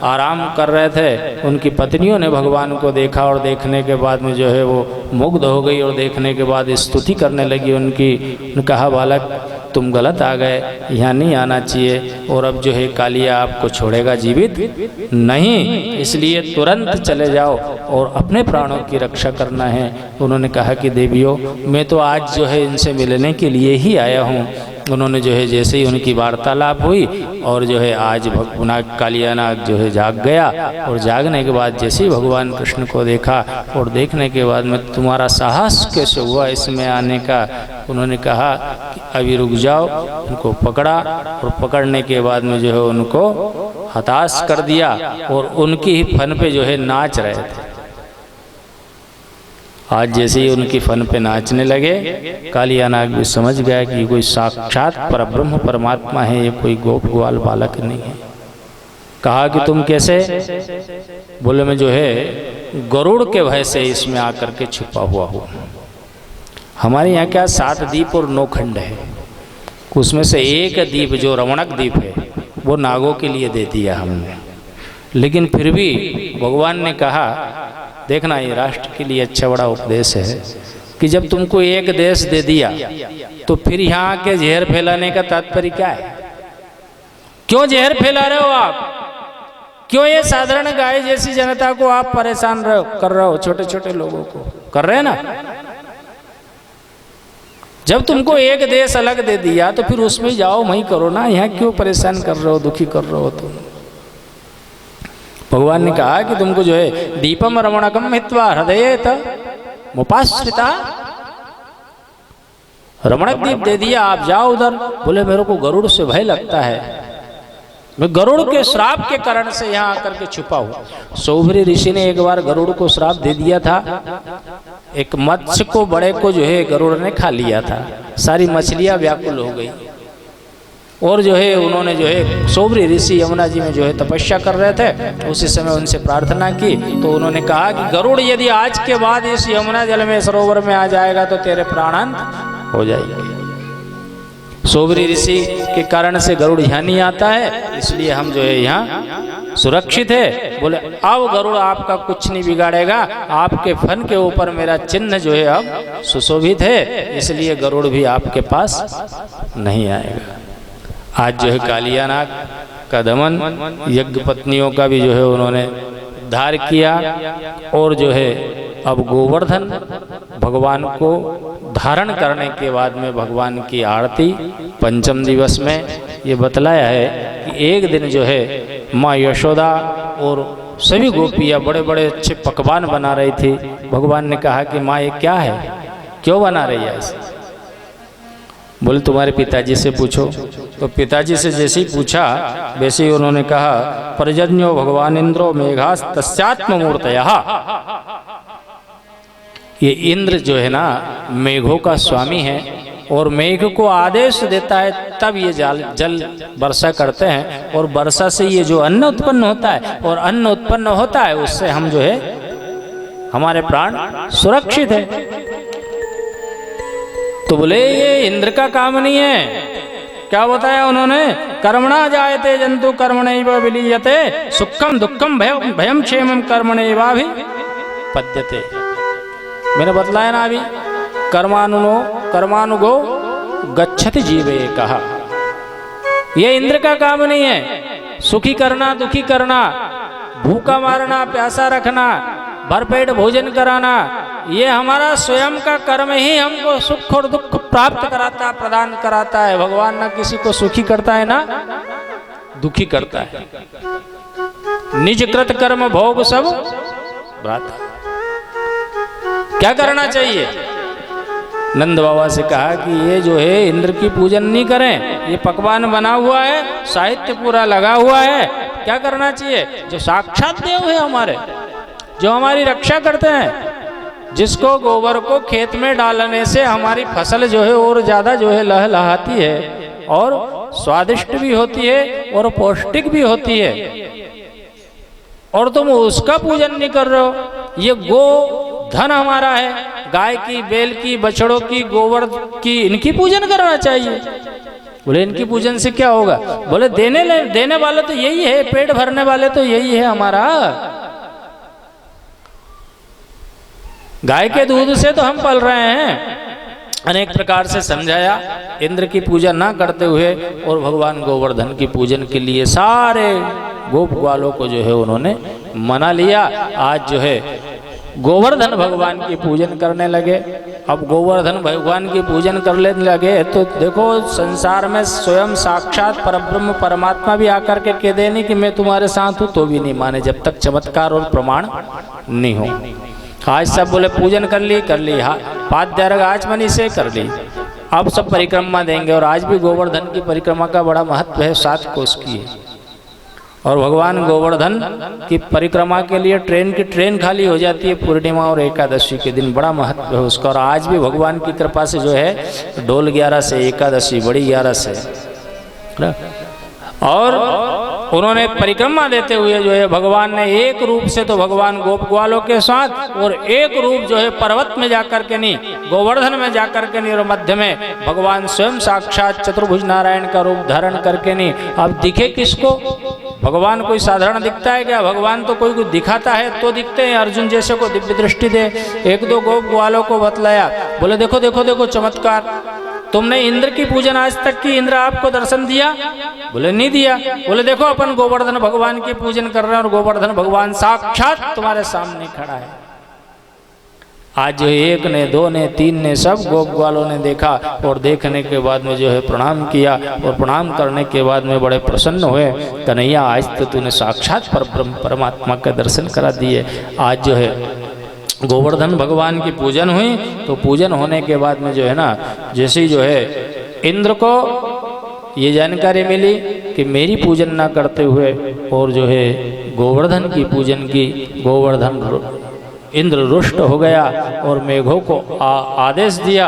आराम कर रहे थे, उनकी पत्नियों ने भगवान को देखा और देखने के बाद में जो है वो मुग्ध हो गई, और देखने के बाद स्तुति करने लगी उनकी। उन्होंने कहा बालक तुम गलत आ गए, यहाँ नहीं आना चाहिए, और अब जो है कालिया आपको छोड़ेगा जीवित नहीं, इसलिए तुरंत चले जाओ और अपने प्राणों की रक्षा करना है। उन्होंने कहा कि देवियों मैं तो आज जो है इनसे मिलने के लिए ही आया हूँ। उन्होंने जो है जैसे ही उनकी वार्तालाप हुई, और जो है आज कालिया नाग जो है जाग गया, और जागने के बाद जैसे ही भगवान कृष्ण को देखा, और देखने के बाद में तुम्हारा साहस कैसे हुआ इसमें आने का? उन्होंने कहा कि अभी रुक जाओ। उनको पकड़ा, और पकड़ने के बाद में जो है उनको हताश कर दिया, और उनकी ही फन पे जो है नाच रहे थे। आज जैसे ही उनकी फन पे नाचने लगे, कालिया नाग भी समझ गया कि कोई साक्षात परब्रह्म परमात्मा है, ये कोई गोप ग्वाल बालक नहीं है। कहा कि तुम कैसे? बोले मैं जो है गरुड़ के भय से इसमें आकर के छुपा हुआ हूँ। हमारे यहाँ क्या 7 द्वीप और 9 खंड है, उसमें से एक द्वीप जो रमणक द्वीप है वो नागों के लिए दे दिया हमने। लेकिन फिर भी भगवान ने कहा देखना ये राष्ट्र के लिए अच्छा बड़ा उपदेश है कि जब तुमको एक देश दे दिया तो फिर यहाँ के जहर फैलाने का तात्पर्य क्या है? क्यों जहर फैला रहे हो आप? क्यों ये साधारण गाय जैसी जनता को आप परेशान कर रहे हो? छोटे छोटे लोगों को कर रहे हैं ना। जब तुमको एक देश अलग दे दिया तो फिर उसमें जाओ वहीं करो ना, यहाँ क्यों परेशान कर रहे हो, दुखी कर रहे हो तुम? भगवान ने कहा कि तुमको जो है दीपम रमणकम हित्वा हृदयेत मुपाश्रिता, रमणक दीप दे दिया, आप जाओ उधर। बोले मेरे को गरुड़ से भय लगता है, मैं गरुड़ के श्राप के कारण से यहाँ आकर के छुपा हूँ। सौभरी ऋषि ने एक बार गरुड़ को श्राप दे दिया था। एक मत्स्य को बड़े को जो है गरुड़ ने खा लिया था, सारी मछलियां व्याकुल हो गई, और जो है उन्होंने जो है सौभरी ऋषि यमुना जी में जो है तपस्या कर रहे थे, उसी समय उनसे प्रार्थना की तो उन्होंने कहा कि गरुड़ यदि आज के बाद इस यमुना जल में सरोवर में आ जाएगा तो तेरे प्राणांत हो जाएंगे। सौभरी ऋषि के कारण से गरुड़ यहाँ नहीं आता है, इसलिए हम जो है यहाँ सुरक्षित है। बोले अब गरुड़ आपका कुछ नहीं बिगाड़ेगा, आपके फन के ऊपर मेरा चिन्ह जो है अब सुशोभित है, इसलिए गरुड़ भी आपके पास नहीं आएगा। आज जो है कालिया नाग का दमन, यज्ञ पत्नियों का भी जो है उन्होंने उद्धार किया और जो है अब गोवर्धन भगवान को धारण करने के बाद में भगवान की आरती पंचम दिवस में ये बतलाया है कि एक दिन जो है माँ यशोदा और सभी गोपियाँ बड़े बड़े अच्छे पकवान बना रही थी। भगवान ने कहा कि माँ ये क्या है, क्यों बना रही है ऐसे? बोले तुम्हारे पिताजी से पूछो। तो पिताजी से जैसे ही पूछा वैसे ही उन्होंने कहा पर्जन्यो भगवान इंद्रो मेघास तस्यात्म मूर्तयः। ये इंद्र जो है ना मेघों का स्वामी है और मेघ को आदेश देता है तब ये जल वर्षा करते हैं और वर्षा से ये जो अन्न उत्पन्न होता है और अन्न उत्पन्न होता है उससे हम जो है हमारे प्राण सुरक्षित है। तो बोले ये इंद्र का काम नहीं है। क्या बताया उन्होंने? कर्मणा जायते जंतु कर्मणैव विलीयते सुखम दुखम भयम क्षेमम कर्मणैवाभि पद्यते। मैंने बतलाया ना अभी, कर्मानुगो गच्छति जीवे कहा। यह इंद्र का काम नहीं है। सुखी करना, दुखी करना, भूखा मारना, प्यासा रखना, भरपेट भोजन कराना, ये हमारा स्वयं का कर्म ही हमको सुख और दुख प्राप्त कराता, प्रदान कराता है। भगवान ना किसी को सुखी करता है ना दुखी करता है। निज कृत कर्म भोग सब भ्राता। क्या करना चाहिए? नंद बाबा से कहा कि ये जो है इंद्र की पूजन नहीं करें, ये पकवान बना हुआ है, साहित्य पूरा लगा हुआ है। क्या करना चाहिए? जो साक्षात देव है हमारे, जो हमारी रक्षा करते हैं, जिसको गोबर को खेत में डालने से हमारी फसल जो है और ज्यादा जो है लहलहाती है और स्वादिष्ट भी होती है और पौष्टिक भी होती है, और तुम उसका पूजन नहीं कर रहे हो। ये गो धन हमारा है, गाय की, बैल की, बछड़ों की, गोबर की, इनकी पूजन करना चाहिए। बोले इनकी पूजन से क्या होगा? बोले देने वाले तो यही है, पेट भरने वाले तो यही है हमारा। गाय के दूध से तो हम पल रहे हैं। अनेक प्रकार से समझाया। इंद्र की पूजा ना करते हुए और भगवान गोवर्धन की पूजन के लिए सारे गोप ग्वालों को जो है उन्होंने मना लिया। आज जो है गोवर्धन भगवान की पूजन करने लगे। अब गोवर्धन भगवान की पूजन करने लगे तो देखो संसार में स्वयं साक्षात परब्रह्म परमात्मा भी आकर के कह देने कि मैं तुम्हारे साथ हूँ तो भी नहीं माने जब तक चमत्कार और प्रमाण नहीं हो। आज सब बोले पूजन कर ली, हाँ पाद्यार्घ आचमनी से कर ली। अब सब परिक्रमा देंगे और आज भी गोवर्धन की परिक्रमा का बड़ा महत्व है। 7 कोस की है और भगवान गोवर्धन की परिक्रमा के लिए ट्रेन खाली हो जाती है पूर्णिमा और एकादशी के दिन। बड़ा महत्व है उसका। और आज भी भगवान की कृपा से जो है डोल 11 से एकादशी बड़ी 11 से, और उन्होंने परिक्रमा देते हुए जो है भगवान ने एक रूप से तो भगवान गोप ग्वालों के साथ और एक रूप जो है पर्वत में जाकर के नहीं, गोवर्धन में जाकर के नहीं, और मध्य में भगवान स्वयं साक्षात चतुर्भुज नारायण का रूप धारण करके नहीं। अब दिखे किसको? भगवान कोई साधारण दिखता है क्या? भगवान तो कोई दिखाता है तो दिखते हैं। अर्जुन जैसे को दिव्य दृष्टि दे। 1-2 गोप ग्वालों को बतलाया, बोले देखो देखो देखो चमत्कार, तुमने इंद्र की पूजन आज तक की, इंद्र आपको दर्शन दिया? बोले नहीं दिया। बोले देखो अपन गोवर्धन भगवान की पूजन कर रहे हैं और गोवर्धन भगवान साक्षात तुम्हारे सामने खड़ा है। आज जो 1 ने 2 ने 3 ने सब गोप ग्वालों ने देखा और देखने के बाद में जो है प्रणाम किया और प्रणाम करने के बाद में बड़े प्रसन्न हुए। कन्हैया आज तो तूने साक्षात परब्रह्म परमात्मा का दर्शन करा दिए। आज जो है गोवर्धन भगवान की पूजन हुई तो पूजन होने के बाद में जो है ना जैसे ही जो है इंद्र को ये जानकारी मिली कि मेरी पूजन ना करते हुए और जो है गोवर्धन की पूजन की, गोवर्धन इंद्र रुष्ट हो गया और मेघों को आदेश दिया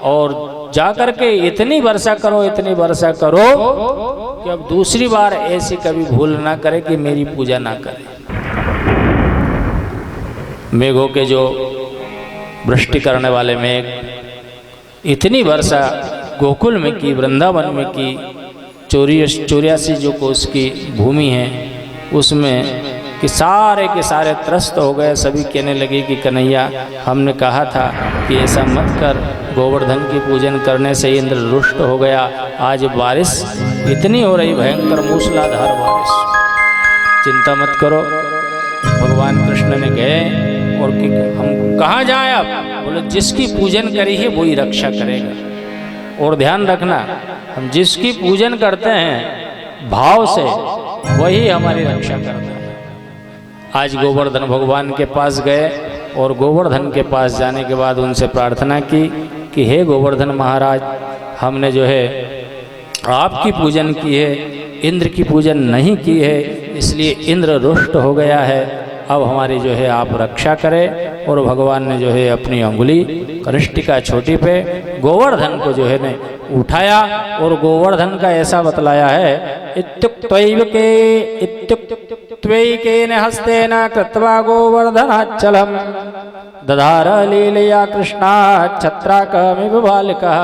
और जाकर के इतनी वर्षा करो कि अब दूसरी बार ऐसी कभी भूल ना करे कि मेरी पूजा ना करे। मेघों के जो वृष्टि करने वाले मेघ इतनी वर्षा गोकुल में की, वृंदावन में की, 84 जो कोस की भूमि है उसमें कि सारे के सारे त्रस्त हो गए। सभी कहने लगे कि कन्हैया हमने कहा था कि ऐसा मत कर, गोवर्धन की पूजन करने से इंद्र रुष्ट हो गया। आज बारिश इतनी हो रही, भयंकर मूसलाधार बारिश, चिंता मत करो। भगवान कृष्ण ने गए और कि हम कहाँ जाएं अब? बोले जिसकी पूजन करी है वही रक्षा करेगा। और ध्यान रखना, हम जिसकी पूजन करते हैं भाव से वही हमारी रक्षा करता है। आज गोवर्धन भगवान के पास गए और गोवर्धन के पास जाने के बाद उनसे प्रार्थना की कि हे गोवर्धन महाराज, हमने जो है आपकी पूजन की है, इंद्र की पूजन नहीं की है, इसलिए इंद्र रुष्ट हो गया है। अब हमारी जो है आप रक्षा करें। और भगवान ने जो है अपनी अंगुली कृष्टिका छोटी पे गोवर्धन को जो है ने उठाया और गोवर्धन का ऐसा बतलाया है, इत्युक्त्वैकेन हस्तेन कृत्वा गोवर्धनाच्चलम् दधार लीलया कृष्णा छत्राकमिव बालकः।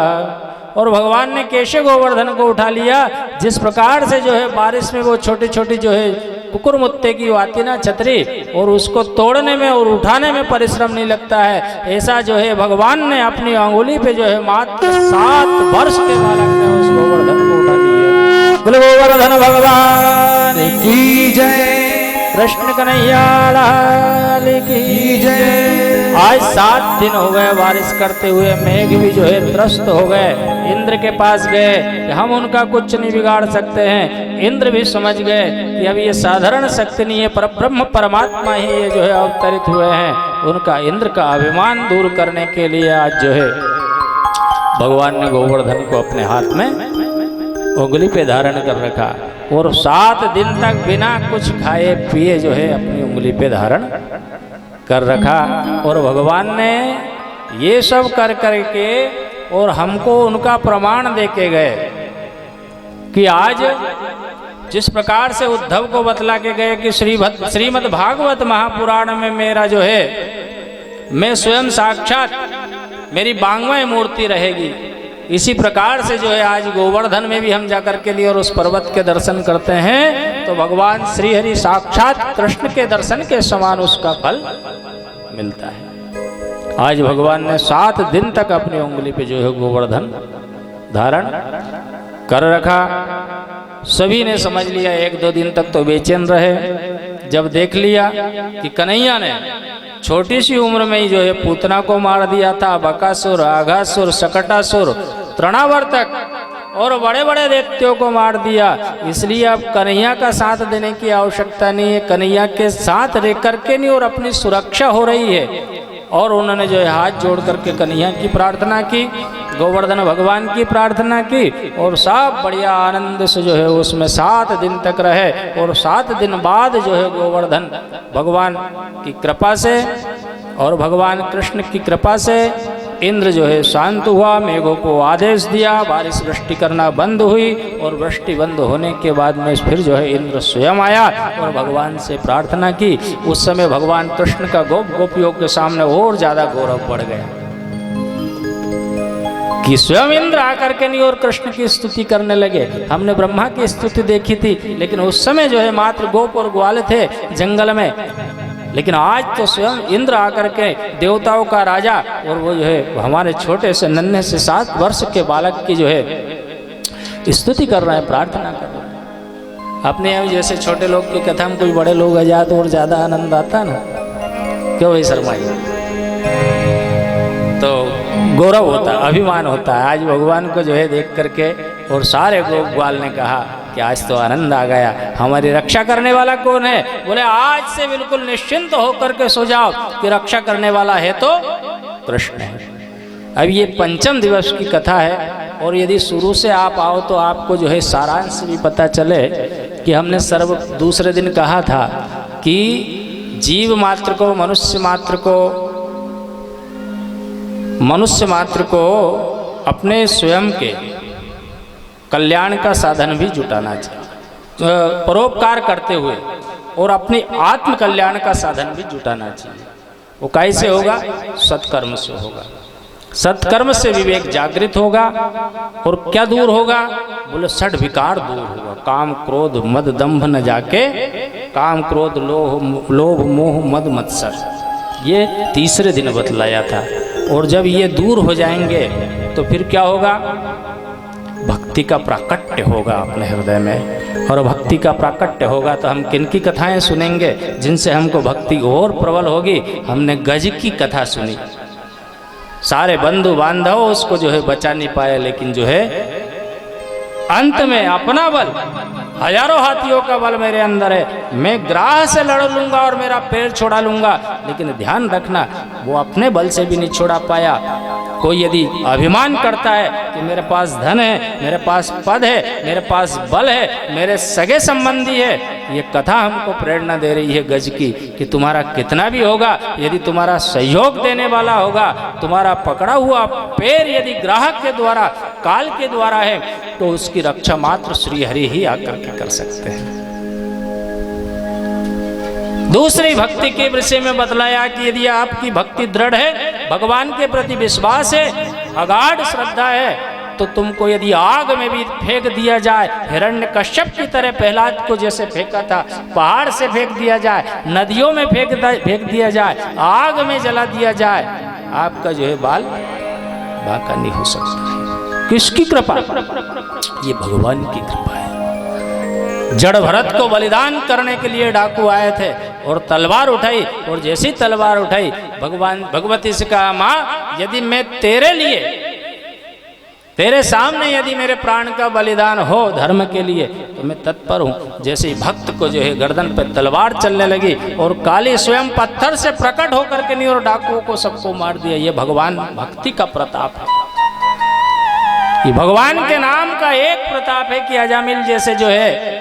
और भगवान ने कैसे गोवर्धन को उठा लिया, जिस प्रकार से जो है बारिश में वो छोटी छोटी जो है कुकुर मुत्ते की आती ना छतरी, और उसको तोड़ने में और उठाने में परिश्रम नहीं लगता है, ऐसा जो है भगवान ने अपनी अंगुली पे जो है मात्र 7 वर्ष के बालक ने उस गोवर्धन को उठा लिया। बोले गोवर्धन भगवान की जय, कृष्ण कन्हैया लाल की जय। आज 7 दिन हो गए बारिश करते हुए, मेघ भी जो है त्रस्त हो गए। इंद्र के पास गए कि हम उनका कुछ नहीं बिगाड़ सकते हैं। इंद्र भी समझ गए कि अब ये साधारण शक्ति नहीं है, पर ब्रह्म परमात्मा ही ये जो है अवतरित हुए हैं। उनका इंद्र का अभिमान दूर करने के लिए आज जो है भगवान ने गोवर्धन को अपने हाथ में उंगली पे धारण कर रखा और 7 दिन तक बिना कुछ खाए पिए जो है अपनी उंगली पे धारण कर रखा। और भगवान ने ये सब कर करके और हमको उनका प्रमाण दे के गए कि आज जिस प्रकार से उद्धव को बतला के गए कि श्रीमद् भागवत महापुराण में मेरा जो है मैं स्वयं साक्षात मेरी बांग्मय मूर्ति रहेगी, इसी प्रकार से जो है आज गोवर्धन में भी हम जाकर के लिए और उस पर्वत के दर्शन करते हैं तो भगवान श्री हरि साक्षात कृष्ण के दर्शन के समान उसका फल मिलता है। आज भगवान ने 7 दिन तक अपनी उंगली पे जो है गोवर्धन धारण कर रखा। सभी ने समझ लिया, 1-2 दिन तक तो बेचैन रहे। जब देख लिया कि कन्हैया ने छोटी सी उम्र में ही जो है पूतना को मार दिया था, बकासुर, आघासुर, शकटासुर, तृणावर्तक और बड़े बड़े दैत्यों को मार दिया, इसलिए अब कन्हैया का साथ देने की आवश्यकता नहीं है। कन्हैया के साथ रह करके नहीं और अपनी सुरक्षा हो रही है। और उन्होंने जो है हाथ जोड़ करके कन्हैया की प्रार्थना की, गोवर्धन भगवान की प्रार्थना की और सब बढ़िया आनंद से जो है उसमें 7 दिन तक रहे। और 7 दिन बाद जो है गोवर्धन भगवान की कृपा से और भगवान कृष्ण की कृपा से इंद्र जो है शांत हुआ, मेघों को आदेश दिया, बारिश वृष्टि करना बंद हुई। और वृष्टि बंद होने के बाद में फिर जो है इंद्र स्वयं आया और भगवान से प्रार्थना की। उस समय भगवान कृष्ण का गोपियों के सामने और ज्यादा गौरव बढ़ गया कि स्वयं इंद्र आकर के नहीं और कृष्ण की स्तुति करने लगे। हमने ब्रह्मा की स्तुति देखी थी, लेकिन उस समय जो है मात्र गोप और ग्वाल थे जंगल में, लेकिन आज तो स्वयं इंद्र आकर के देवताओं का राजा और वो जो है हमारे छोटे से नन्हे से 7 वर्ष के बालक की जो है स्तुति कर रहे हैं, प्रार्थना कर रहे हैं। अपने यहाँ जैसे छोटे लोग की कथा में कोई बड़े लोग आ जाए तो और ज्यादा आनंद आता ना, क्यों भाई शर्मा जी? तो गौरव होता, अभिमान होता है। आज भगवान को जो है देख करके और सारे गोपाल ने कहा कि आज तो आनंद आ गया, हमारी रक्षा करने वाला कौन है? बोले आज से बिल्कुल निश्चिंत होकर के सो जाओ कि रक्षा करने वाला है तो कृष्ण है। अब ये 5म दिवस की कथा है और यदि शुरू से आप आओ तो आपको जो है सारांश भी पता चले कि हमने दूसरे दिन कहा था कि जीव मात्र को मनुष्य मात्र को अपने स्वयं के कल्याण का साधन भी जुटाना चाहिए, परोपकार करते हुए और अपने आत्म कल्याण का साधन भी जुटाना चाहिए। वो कैसे होगा? सत्कर्म से होगा। सत्कर्म से विवेक जागृत होगा और क्या दूर होगा? बोले 6 विकार दूर होगा। काम क्रोध मद दंभ न जाके, काम क्रोध लोभ मोह मद मत्सर, ये तीसरे दिन बतलाया था। और जब ये दूर हो जाएंगे तो फिर क्या होगा? भक्ति का प्राकट्य होगा अपने हृदय में। और भक्ति का प्राकट्य होगा तो हम किन की कथाएं सुनेंगे जिनसे हमको भक्ति और प्रबल होगी। हमने गज की कथा सुनी, सारे बंधु बांधव उसको जो है बचा नहीं पाए, लेकिन जो है अंत में अपना बल, हजारों हाथियों का बल मेरे अंदर है, मैं ग्राह से लड़ लूंगा और मेरा पैर छोड़ा लूंगा। लेकिन ध्यान रखना, वो अपने बल से भी नहीं छोड़ा पाया। कोई यदि अभिमान करता है कि मेरे पास धन है, मेरे पास पद है, मेरे पास बल है, मेरे सगे संबंधी है, ये कथा हमको प्रेरणा दे रही है गज की कि तुम्हारा कितना भी होगा, यदि तुम्हारा सहयोग देने वाला होगा, तुम्हारा पकड़ा हुआ पैर यदि ग्राहक के द्वारा, काल के द्वारा है, तो उसकी रक्षा मात्र श्री हरि ही आकर के कर सकते हैं। दूसरी भक्ति के विषय में बतलाया कि यदि आपकी भक्ति दृढ़ है, भगवान के प्रति विश्वास है, अगाध श्रद्धा है, तो तुमको यदि आग में भी फेंक दिया जाए, हिरण्यकश्यप की तरह प्रहलाद को जैसे फेंका था, पहाड़ से फेंक दिया जाए, नदियों में फेंक दिया जाए, आग में जला दिया जाए, आपका जो है बाल बांका नहीं हो सकता है। किसकी कृपा? ये भगवान की कृपा है। जड़ भरत को बलिदान करने के लिए डाकू आए थे और तलवार उठाई, और जैसी तलवार उठाई भगवती से कहा, माँ यदि मैं तेरे लिए, तेरे सामने यदि मेरे प्राण का बलिदान हो धर्म के लिए तो मैं तत्पर हूँ। जैसे ही भक्त को जो है गर्दन पर तलवार चलने लगी और काली स्वयं पत्थर से प्रकट होकर के नहीं और डाकुओं को सबको मार दिया। ये भगवान भक्ति का प्रताप है। ये भगवान के नाम का एक प्रताप है कि अजामिल जैसे जो है,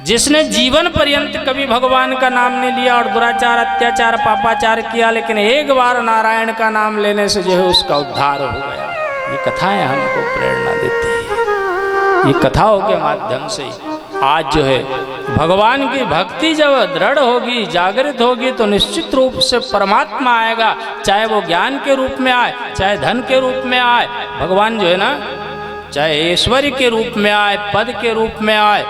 जिसने जीवन पर्यंत कभी भगवान का नाम नहीं लिया और दुराचार, अत्याचार, पापाचार किया, लेकिन एक बार नारायण का नाम लेने से जो है उसका उद्धार हो गया। ये कथाएं हमको प्रेरणा देती है। ये कथाओं के माध्यम से आज जो है भगवान की भक्ति जब दृढ़ होगी, जागृत होगी, तो निश्चित रूप से परमात्मा आएगा, चाहे वो ज्ञान के रूप में आए, चाहे धन के रूप में आए। भगवान जो है ना, चाहे ऐश्वर्य के रूप में आए, पद के रूप में आए,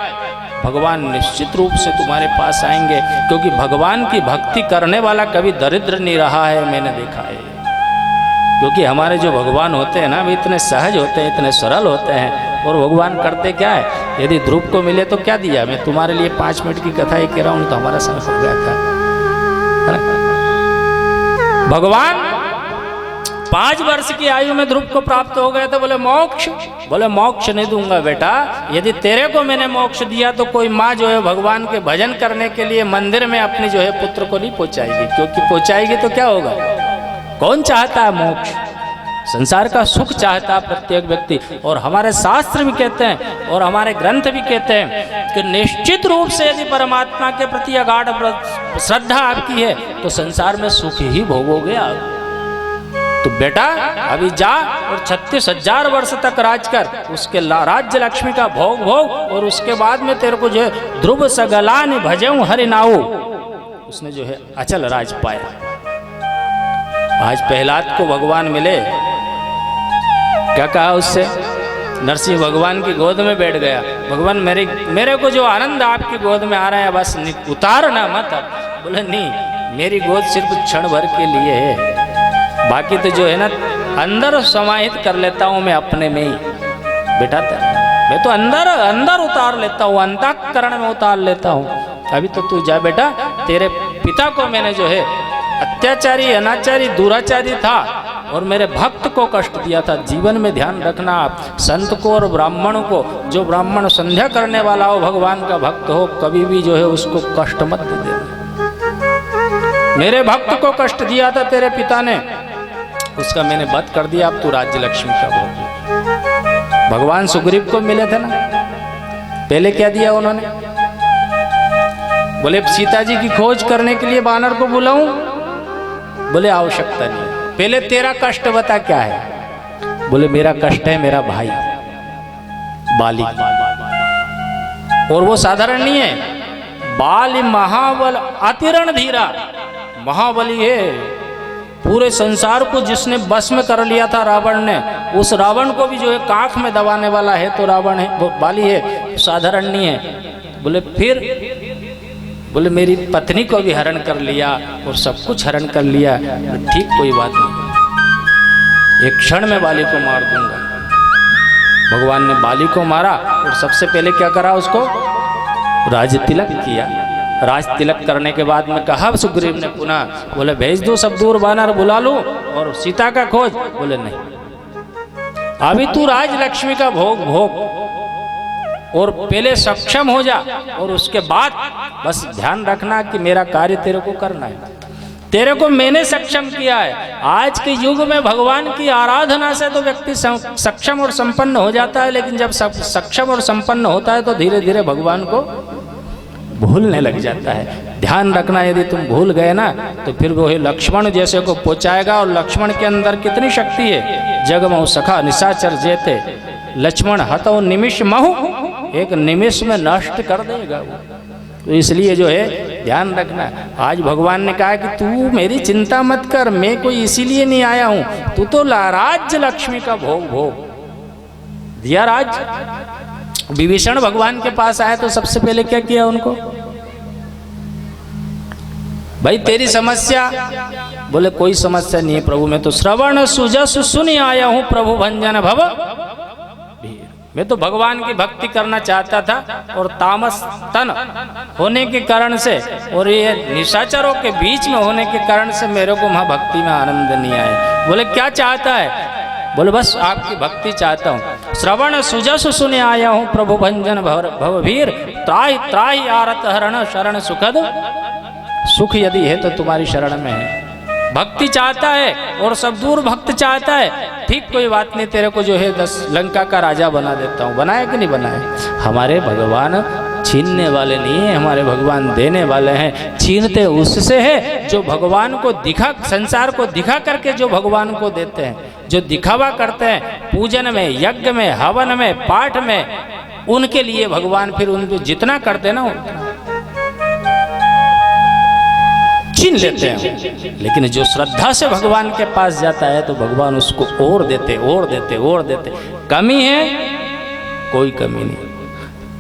भगवान निश्चित रूप से तुम्हारे पास आएंगे, क्योंकि भगवान की भक्ति करने वाला कभी दरिद्र नहीं रहा है, मैंने देखा है। क्योंकि हमारे जो भगवान होते हैं ना, वे इतने सहज होते हैं, इतने सरल होते हैं। और भगवान करते क्या है, यदि ध्रुव को मिले तो क्या दिया, मैं तुम्हारे लिए 5 मिनट की कथा ही कह रहा हूँ तो हमारा समय हो गया था। भगवान 5 वर्ष की आयु में ध्रुव को प्राप्त हो गए तो बोले मोक्ष, बोले मोक्ष नहीं दूंगा बेटा, यदि तेरे को मैंने मोक्ष दिया तो कोई माँ जो है भगवान के भजन करने के लिए मंदिर में अपनी जो है पुत्र को नहीं पहुंचाएगी, क्योंकि पहुंचाएगी तो क्या होगा। कौन चाहता है मोक्ष? संसार का सुख चाहता है प्रत्येक व्यक्ति। और हमारे शास्त्र भी कहते हैं और हमारे ग्रंथ भी कहते हैं कि निश्चित रूप से यदि परमात्मा के प्रति अगाध श्रद्धा आपकी है तो संसार में सुख ही भोगोगे आप। तो बेटा अभी जा और 36,000 वर्ष तक राज कर, उसके राज्य लक्ष्मी का भोग भोग, और उसके बाद में तेरे को जो है ध्रुव सगलान भजऊं हरि नाऊ, उसने जो है अचल राज पाया। आज प्रहलाद को भगवान मिले, क्या कहा उससे? नरसिंह भगवान की गोद में बैठ गया। भगवान मेरे को जो आनंद आपकी गोद में आ रहा है बस उतारना मत। बोले नहीं, मेरी गोद सिर्फ क्षण भर के लिए है, बाकी तो जो है ना अंदर समाहित कर लेता हूँ मैं अपने में ही। बेटा मैं तो अंदर उतार लेता हूँ, अंतःकरण में उतार लेता हूँ। अभी तो तू जा बेटा, तेरे पिता को मैंने जो है अत्याचारी, अनाचारी, दुराचारी था और मेरे भक्त को कष्ट दिया था। जीवन में ध्यान रखना आप, संत को और ब्राह्मण को, जो ब्राह्मण संध्या करने वाला हो, भगवान का भक्त हो, कभी भी जो है उसको कष्ट मत दे देना। मेरे भक्त को कष्ट दिया था तेरे पिता ने, उसका मैंने वध कर दिया, अब तू राज्य लक्ष्मी का भोग। भगवान सुग्रीव को मिले थे ना, पहले क्या दिया उन्होंने? बोले सीता जी की खोज करने के लिए वानर को बुलाऊं? बोले आवश्यकता नहीं, पहले तेरा कष्ट बता क्या है? बोले मेरा कष्ट है मेरा भाई बाली, और वो साधारण नहीं है। बाली महाबल अतिरण धीरा, महाबली है। पूरे संसार को जिसने बस में कर लिया था रावण ने, उस रावण को भी जो है काख में दबाने वाला है तो रावण है, वो बाली है, साधारण नहीं है। बोले फिर? बोले मेरी पत्नी को भी हरण कर लिया और सब कुछ हरण कर लिया। ठीक, कोई बात नहीं, एक क्षण में बाली को मार दूंगा। भगवान ने बाली को मारा और सबसे पहले क्या करा, उसको राज तिलक किया। राज तिलक करने के बाद में कहा सुग्रीव ने पुनः, बोले भेज दो सब दूर वानर बुला लो और सीता का खोज। बोले नहीं, अभी तू राज लक्ष्मी का भोग भोग और पहले सक्षम हो जा, और उसके बाद बस ध्यान रखना कि मेरा कार्य तेरे को करना है। तेरे को मैंने सक्षम किया है। आज के युग में भगवान की आराधना से तो व्यक्ति सक्षम और संपन्न हो जाता है, लेकिन जब सक्षम और संपन्न होता है तो धीरे धीरे भगवान को भूलने लग जाता है। ध्यान रखना, यदि तुम भूल गए ना तो फिर वो लक्ष्मण जैसे को पहुंचाएगा। और लक्ष्मण के अंदर कितनी शक्ति है, जगमो सखा निशाचर जेते लक्ष्मण हतो निमिष महु, एक निमिष में नष्ट कर देगा वो। तो इसलिए जो है ध्यान रखना। आज भगवान ने कहा कि तू मेरी चिंता मत कर, मैं कोई इसीलिए नहीं आया हूं, तू तो राज्य लक्ष्मी का भोग भोग दिया। राज विभीषण भगवान के पास आया तो सबसे पहले क्या किया उनको, भाई तेरी समस्या, बोले कोई समस्या नहीं है प्रभु, मैं तो श्रवण सुजस सुनी आया हूं प्रभु भंजन भव। मैं तो भगवान की भक्ति करना चाहता था और तामस तन होने के कारण से और ये निशाचरों के बीच में होने के कारण से मेरे को वहां भक्ति में आनंद नहीं आया। बोले क्या चाहता है, बोले बस आपकी भक्ति चाहता हूँ। श्रवण सुजस सुने आया हूँ प्रभु भंजन भवभीर, त्राहि त्राहि आरत हरण शरण सुखद, सुख यदि है तो तुम्हारी शरण में है। भक्ति चाहता है और सब दूर भक्त चाहता है, ठीक कोई बात नहीं, तेरे को जो है 10 लंका का राजा बना देता हूँ। बनाए कि नहीं बनाए? हमारे भगवान छीनने वाले नहीं है, हमारे भगवान देने वाले हैं। छीनते उससे है जो भगवान को दिखा, संसार को दिखा करके जो भगवान को देते हैं, जो दिखावा करते हैं पूजन में, यज्ञ में, हवन में, पाठ में, उनके लिए भगवान फिर उनको जितना करते ना छीन लेते हैं। लेकिन जो श्रद्धा से भगवान के पास जाता है तो भगवान उसको और देते और देते और देते। कमी है कोई कमी नहीं,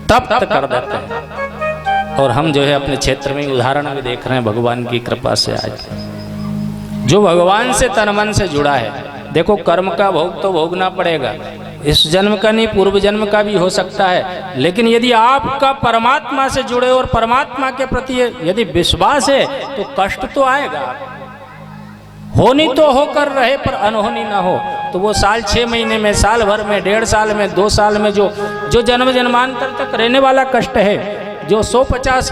तप्त कर देते हैं। और हम जो है अपने क्षेत्र में उदाहरण भी देख रहे हैं भगवान की कृपा से। आज जो भगवान से तन मन से जुड़ा है, देखो कर्म का भोग तो भोगना पड़ेगा, इस जन्म का नहीं पूर्व जन्म का भी हो सकता है, लेकिन यदि आपका परमात्मा से जुड़े और परमात्मा के प्रति यदि विश्वास है तो कष्ट तो आएगा। होनी तो होकर रहे पर अनहोनी ना हो, तो वो साल 6 महीने में, साल भर में, 1.5 साल में, 2 साल में जो जन्म जन्मांतर तक रहने वाला कष्ट है, जो 150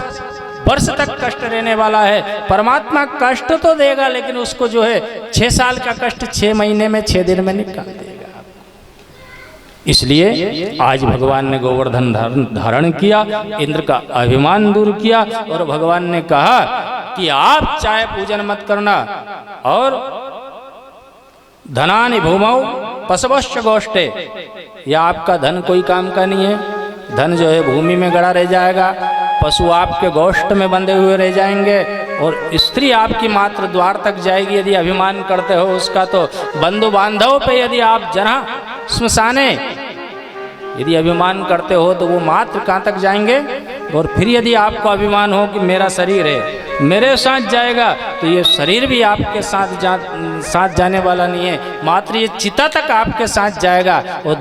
वर्ष तक कष्ट रहने वाला है, परमात्मा कष्ट तो देगा लेकिन उसको जो है 6 साल का कष्ट 6 महीने में, 6 दिन में निकाल देगा। इसलिए आज भगवान ने गोवर्धन धारण किया, इंद्र का अभिमान दूर किया, और भगवान ने कहा कि आप चाहे पूजन मत करना, और धनानि भूमौ पशवश्च गोष्ठे, या आपका धन कोई काम का नहीं है, धन जो है भूमि में गड़ा रह जाएगा, पशु आपके गोष्ठ में बंधे हुए रह जाएंगे, और स्त्री आपकी मात्र द्वार तक जाएगी। यदि अभिमान करते हो उसका तो बंधु बांधव पे, यदि आप जना स्मशाने यदि अभिमान करते हो तो वो मात्र कहाँ तक जाएंगे। और फिर यदि आपको अभिमान हो कि मेरा शरीर है मेरे साथ जाएगा, तो ये शरीर भी आपके साथ जाने वाला नहीं है, मात्र ये चिता तक आपके साथ जाएगा। और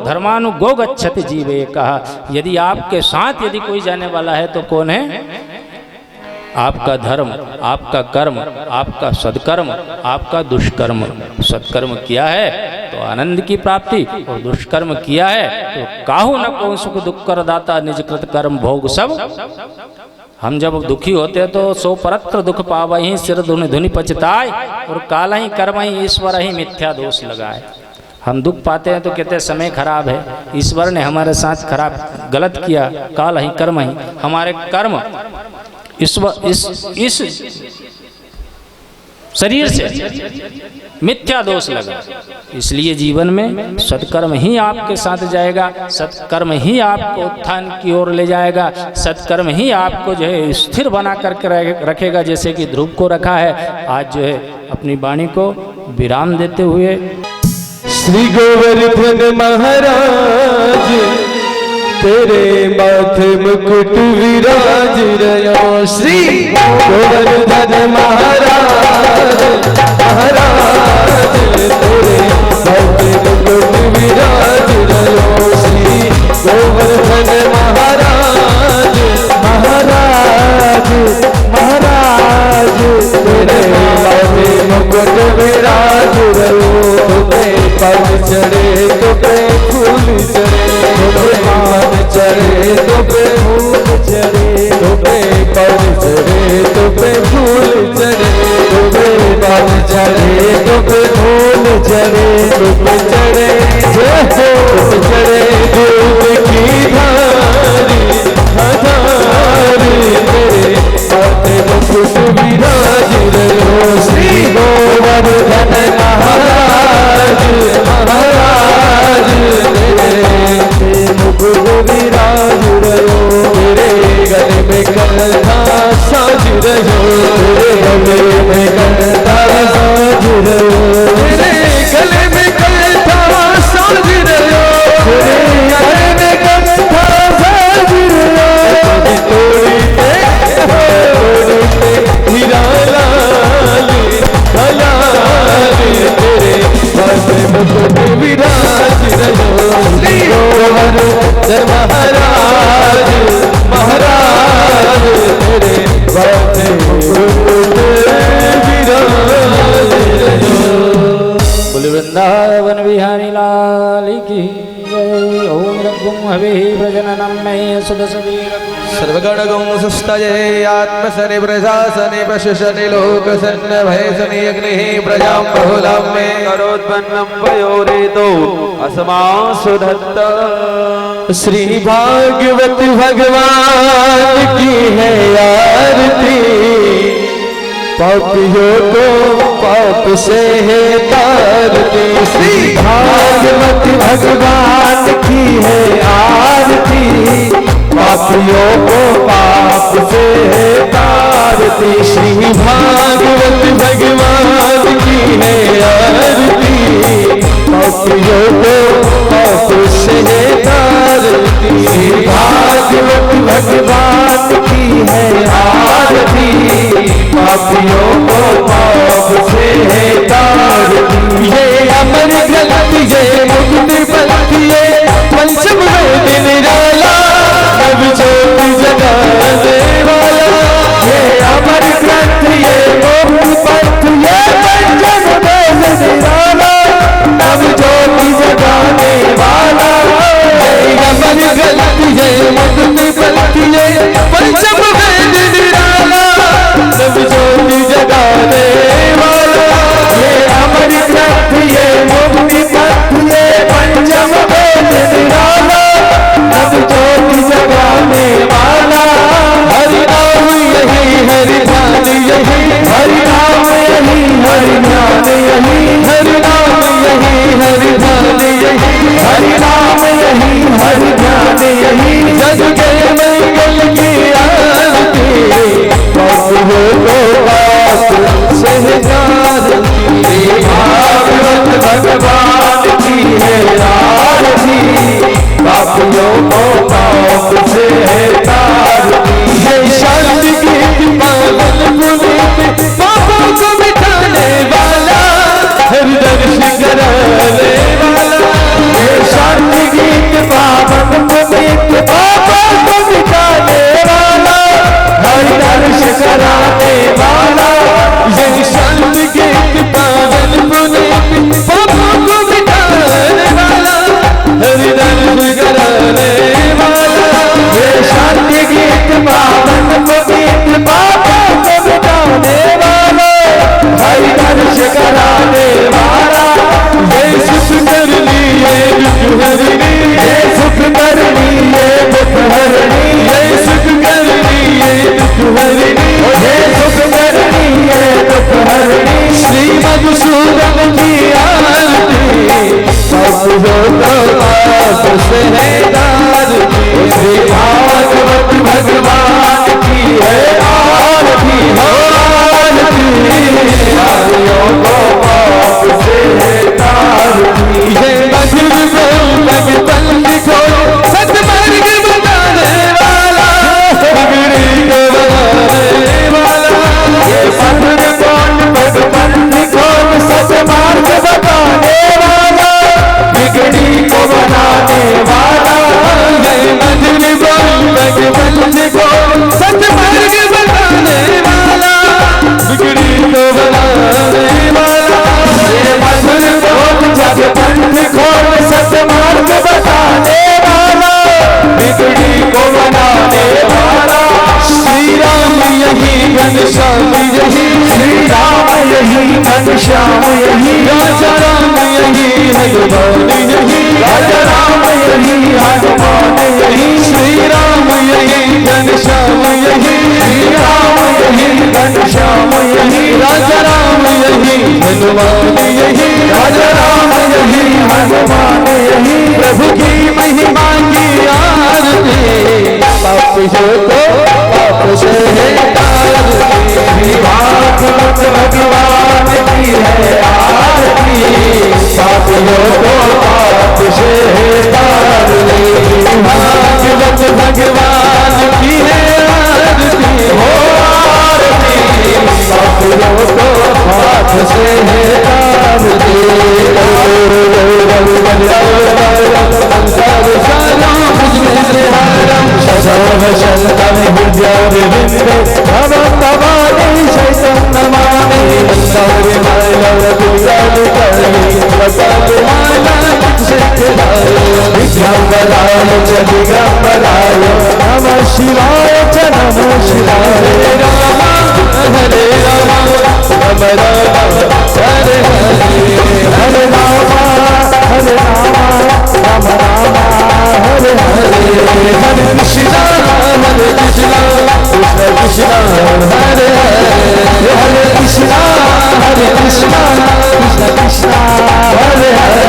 धर्मानुगो गच्छति जीवे, कहा यदि आपके साथ यदि कोई जाने वाला है तो कौन है? आपका धर्म, आपका कर्म, आपका सदकर्म, आपका दुष्कर्म। सत्कर्म किया है तो आनंद की प्राप्ति, और दुष्कर्म किया है तो काहू न को सुख दुख कर दाता, निज कृत कर्म भोग सब। हम जब दुखी होते हैं तो 100 परत्र दुख पावहीं, सिर धुनि धुनि पछताए, और काल ही कर्म ही ईश्वर ही मिथ्या दोष लगाए। हम दुख पाते हैं तो कहते हैं समय खराब है, ईश्वर ने हमारे साथ खराब गलत किया, काल ही कर्म ही, हमारे कर्म इस शरीर से मिथ्या दोष लगा। इसलिए जीवन में सत्कर्म ही आपके साथ जाएगा, सत्कर्म ही आपको उत्थान की ओर ले जाएगा, सत्कर्म ही आपको जो है स्थिर बना करके रखेगा, जैसे कि ध्रुव को रखा है। आज जो है अपनी वाणी को विराम देते हुए श्री गोवर्धन महाराज तेरे माथे मुकुट विराज रयो। श्री गोवर्धन महाराज महाराज तेरे माथे मुकुट विराज चढ़े तो पे फूल चढ़े, तो पे पग चढ़े तो पे फूल चढ़े, तो पे पग चढ़े तो पे फूल चढ़े, तो पे चढ़े तो चढ़े दूध की धारी धारी तेरे माथे मुकुट विराज रहो श्री गोवर्धन महाराज महाराज तेरे मुकुट विराज रहो, तेरे गले में कंधा साज रहो, तेरे गले में कंधा साज रहो, तेरे गले में कंधा साज रहो, तेरे गले में कंधा साज रहो, तोड़ी पे हीरा लाली लाली तेरे माथे मुकुट विराज रहो श्री गोवर्धन महाराज महाराज तेरे माथे मुकुट विराज रहो। बोले वृंदावन बिहारी लाल की जय। ओम रघुम हवे प्रजननम में सुदसवीर सर्वगणगं सुस्तये आत्मसने प्रशासने प्रशसने लोकसन्न भयसने अग्निः प्रजां बहुलां मे करोत्पन्नं पयोरेतो अस्मासु दत्त। श्री भागवत भगवान की है आरती, पापियों को पाप से है तारती। श्री भागवत भगवान की है आरती, पापियों को पाप से है तारती। श्री भागवत भगवान की है आरती, पापियों को पाप से है तारती। श्री भागवत भगवान की है आरती, पापियों को पाप से है तारती। ये अमर ग्रंथ ये मुक्ति पंथ ये पंचम वेद निराला, नव ज्योति जगाने वाला। ये अमर ग्रंथ ये मुक्ति पंथ ये पंचम वेद निराला, नव ज्योति जगाने वाला। ये अमर ग्रंथ ये मुक्ति पंथ ये पंचम वेद निराला, नव ज्योति जगाने वाला। ये अमर ग्रंथ ये मुक्ति पंथ ये पंचम वेद निराला, नव ज्योति जगाने वाला। हरि नाम यही हरि ध्यान यही, हरि नाम यही हरि ध्यान यही, हरि नाम यही हरि ध्यान यही, हरि नाम यही हरि ध्यान यही। जग के मंगल की आरती, पापियों को पाप से है तारती। भागवत भगवान की है आरती, पापियों को पाप से है तारती। है शांति की पावन पुनीत, पापों को मिटाने वाला, हर दर्श कराने वाला। ये शांति गीत पावन पुनीत यही घनश्याम यही राजा राम यही हनुमान यही राजा राम यही हनुमान यही श्री राम यही घनश्याम यही श्री राम यही घनश्याम यही राजा राम यही हनुमान यही राजा राम यही हनुमान यही प्रभु की महिमा की आरती पाप हो तो पाप से है आरती भागवत भगवान की है आरती पाप हो तो पाप से है आरती भागवत भगवान की है आरती हो आरती पाप हो तो पाप से है आरती नमः शिवाय च नमः शिवाय हरे राम हरे राम राम राम हरे हरे हरे राम हरे राम राम राम हरे हरे हरे कृष्ण कृष्ण कृष्ण हरे हरे हरे कृष्ण कृष्ण कृष्ण हरे हरे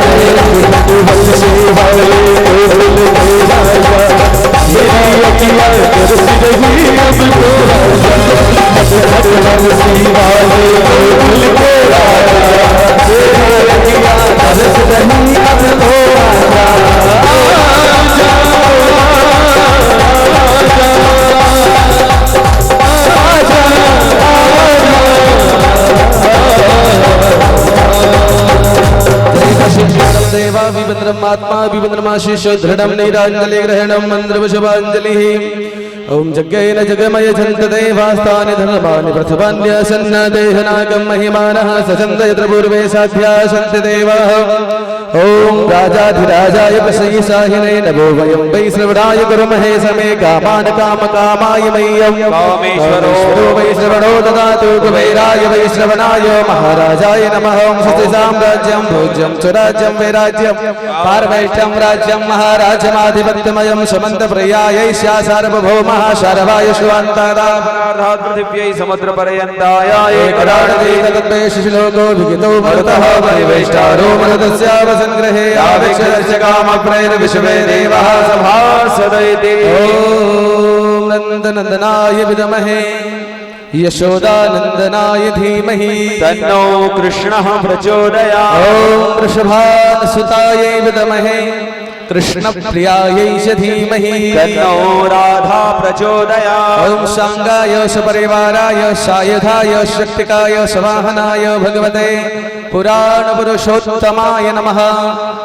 देवाभिवन्द्रमात्मा विवन्द्रमाशिष्य दृढं नैराञ्जलि ग्रहणं मन्त्रवशवाञ्जलिः ओम जज्ञेन जगमय छन्द देवास्तानि धर्मानि प्रथमान्यसन्न देहनागं महिमानः सचन्द यत्र पूर्वे साध्या सन्ति देवाः ओम राजाधिराजाय प्रसयि साहिने नमो वयं वै श्रवणाय कुर्महे समे कामान् कामकामाय मह्यं कामेश्वरो वै श्रवणो ददातु कुबेराय वै श्रवणाय महाराजाय नमः ओम सति साम्राज्यं भोज्यं सुराज्यं वैराज्यं पारवैष्ठ्यं राज्यं महाराजमाधिपत्यमयं समन्तप्रियायै स्या सार्वभौमः शर्वाय शिवान्तादापरार्धात् पृथिव्यै समुद्रपर्यन्ताय एकराडदेकतद्वैशिलोको विगितो भरतः परिवेष्टारो मनतस्यावसङ्ग्रहे आविक्षस्य कामप्रैर्विश्वे देवः सभासदैति ॐ नन्दनन्दनाय विद्महे यशोदानन्दनाय धीमहि तन्नो कृष्णः प्रचोदयात् ॐ वृषभानुसुतायै विद्महे कृष्णप्रियायै च धीमहि तन्नो राधा प्रचोदयात् ॐ शाङ्गाय सपरिवाराय सायुधाय शक्तिकाय सवाहनाय भगवते पुराणपुरुषोत्तमाय नमः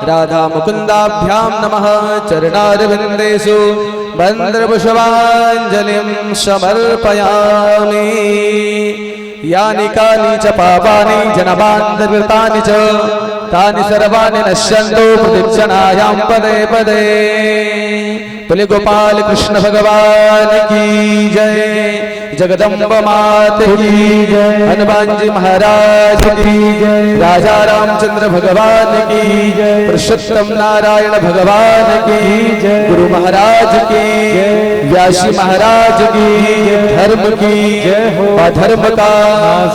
राधा मुकुन्दाभ्यां नमः चरणारविन्देषु बन्द्रपुष्पाञ्जलिं समर्पयामि यानि कानि च पापानि जनमान्तर्गतानि च तानि सर्वाणि नश्यन्तु प्रदीक्षणायां पदे पदे बोले गोपाल कृष्ण भगवान की जय जगदम्ब मात की जय हनुमान जी महाराज की जय राजा रामचंद्र भगवान की जय पुरुषोत्तम नारायण भगवान की जय गुरु महाराज की जय व्यासी महाराज की धर्म की जय हो धर्म का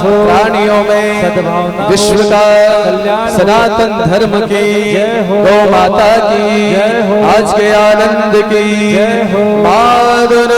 प्राणियों में विश्व का सनातन धर्म की गौ माता की आज के आनंद की माधुर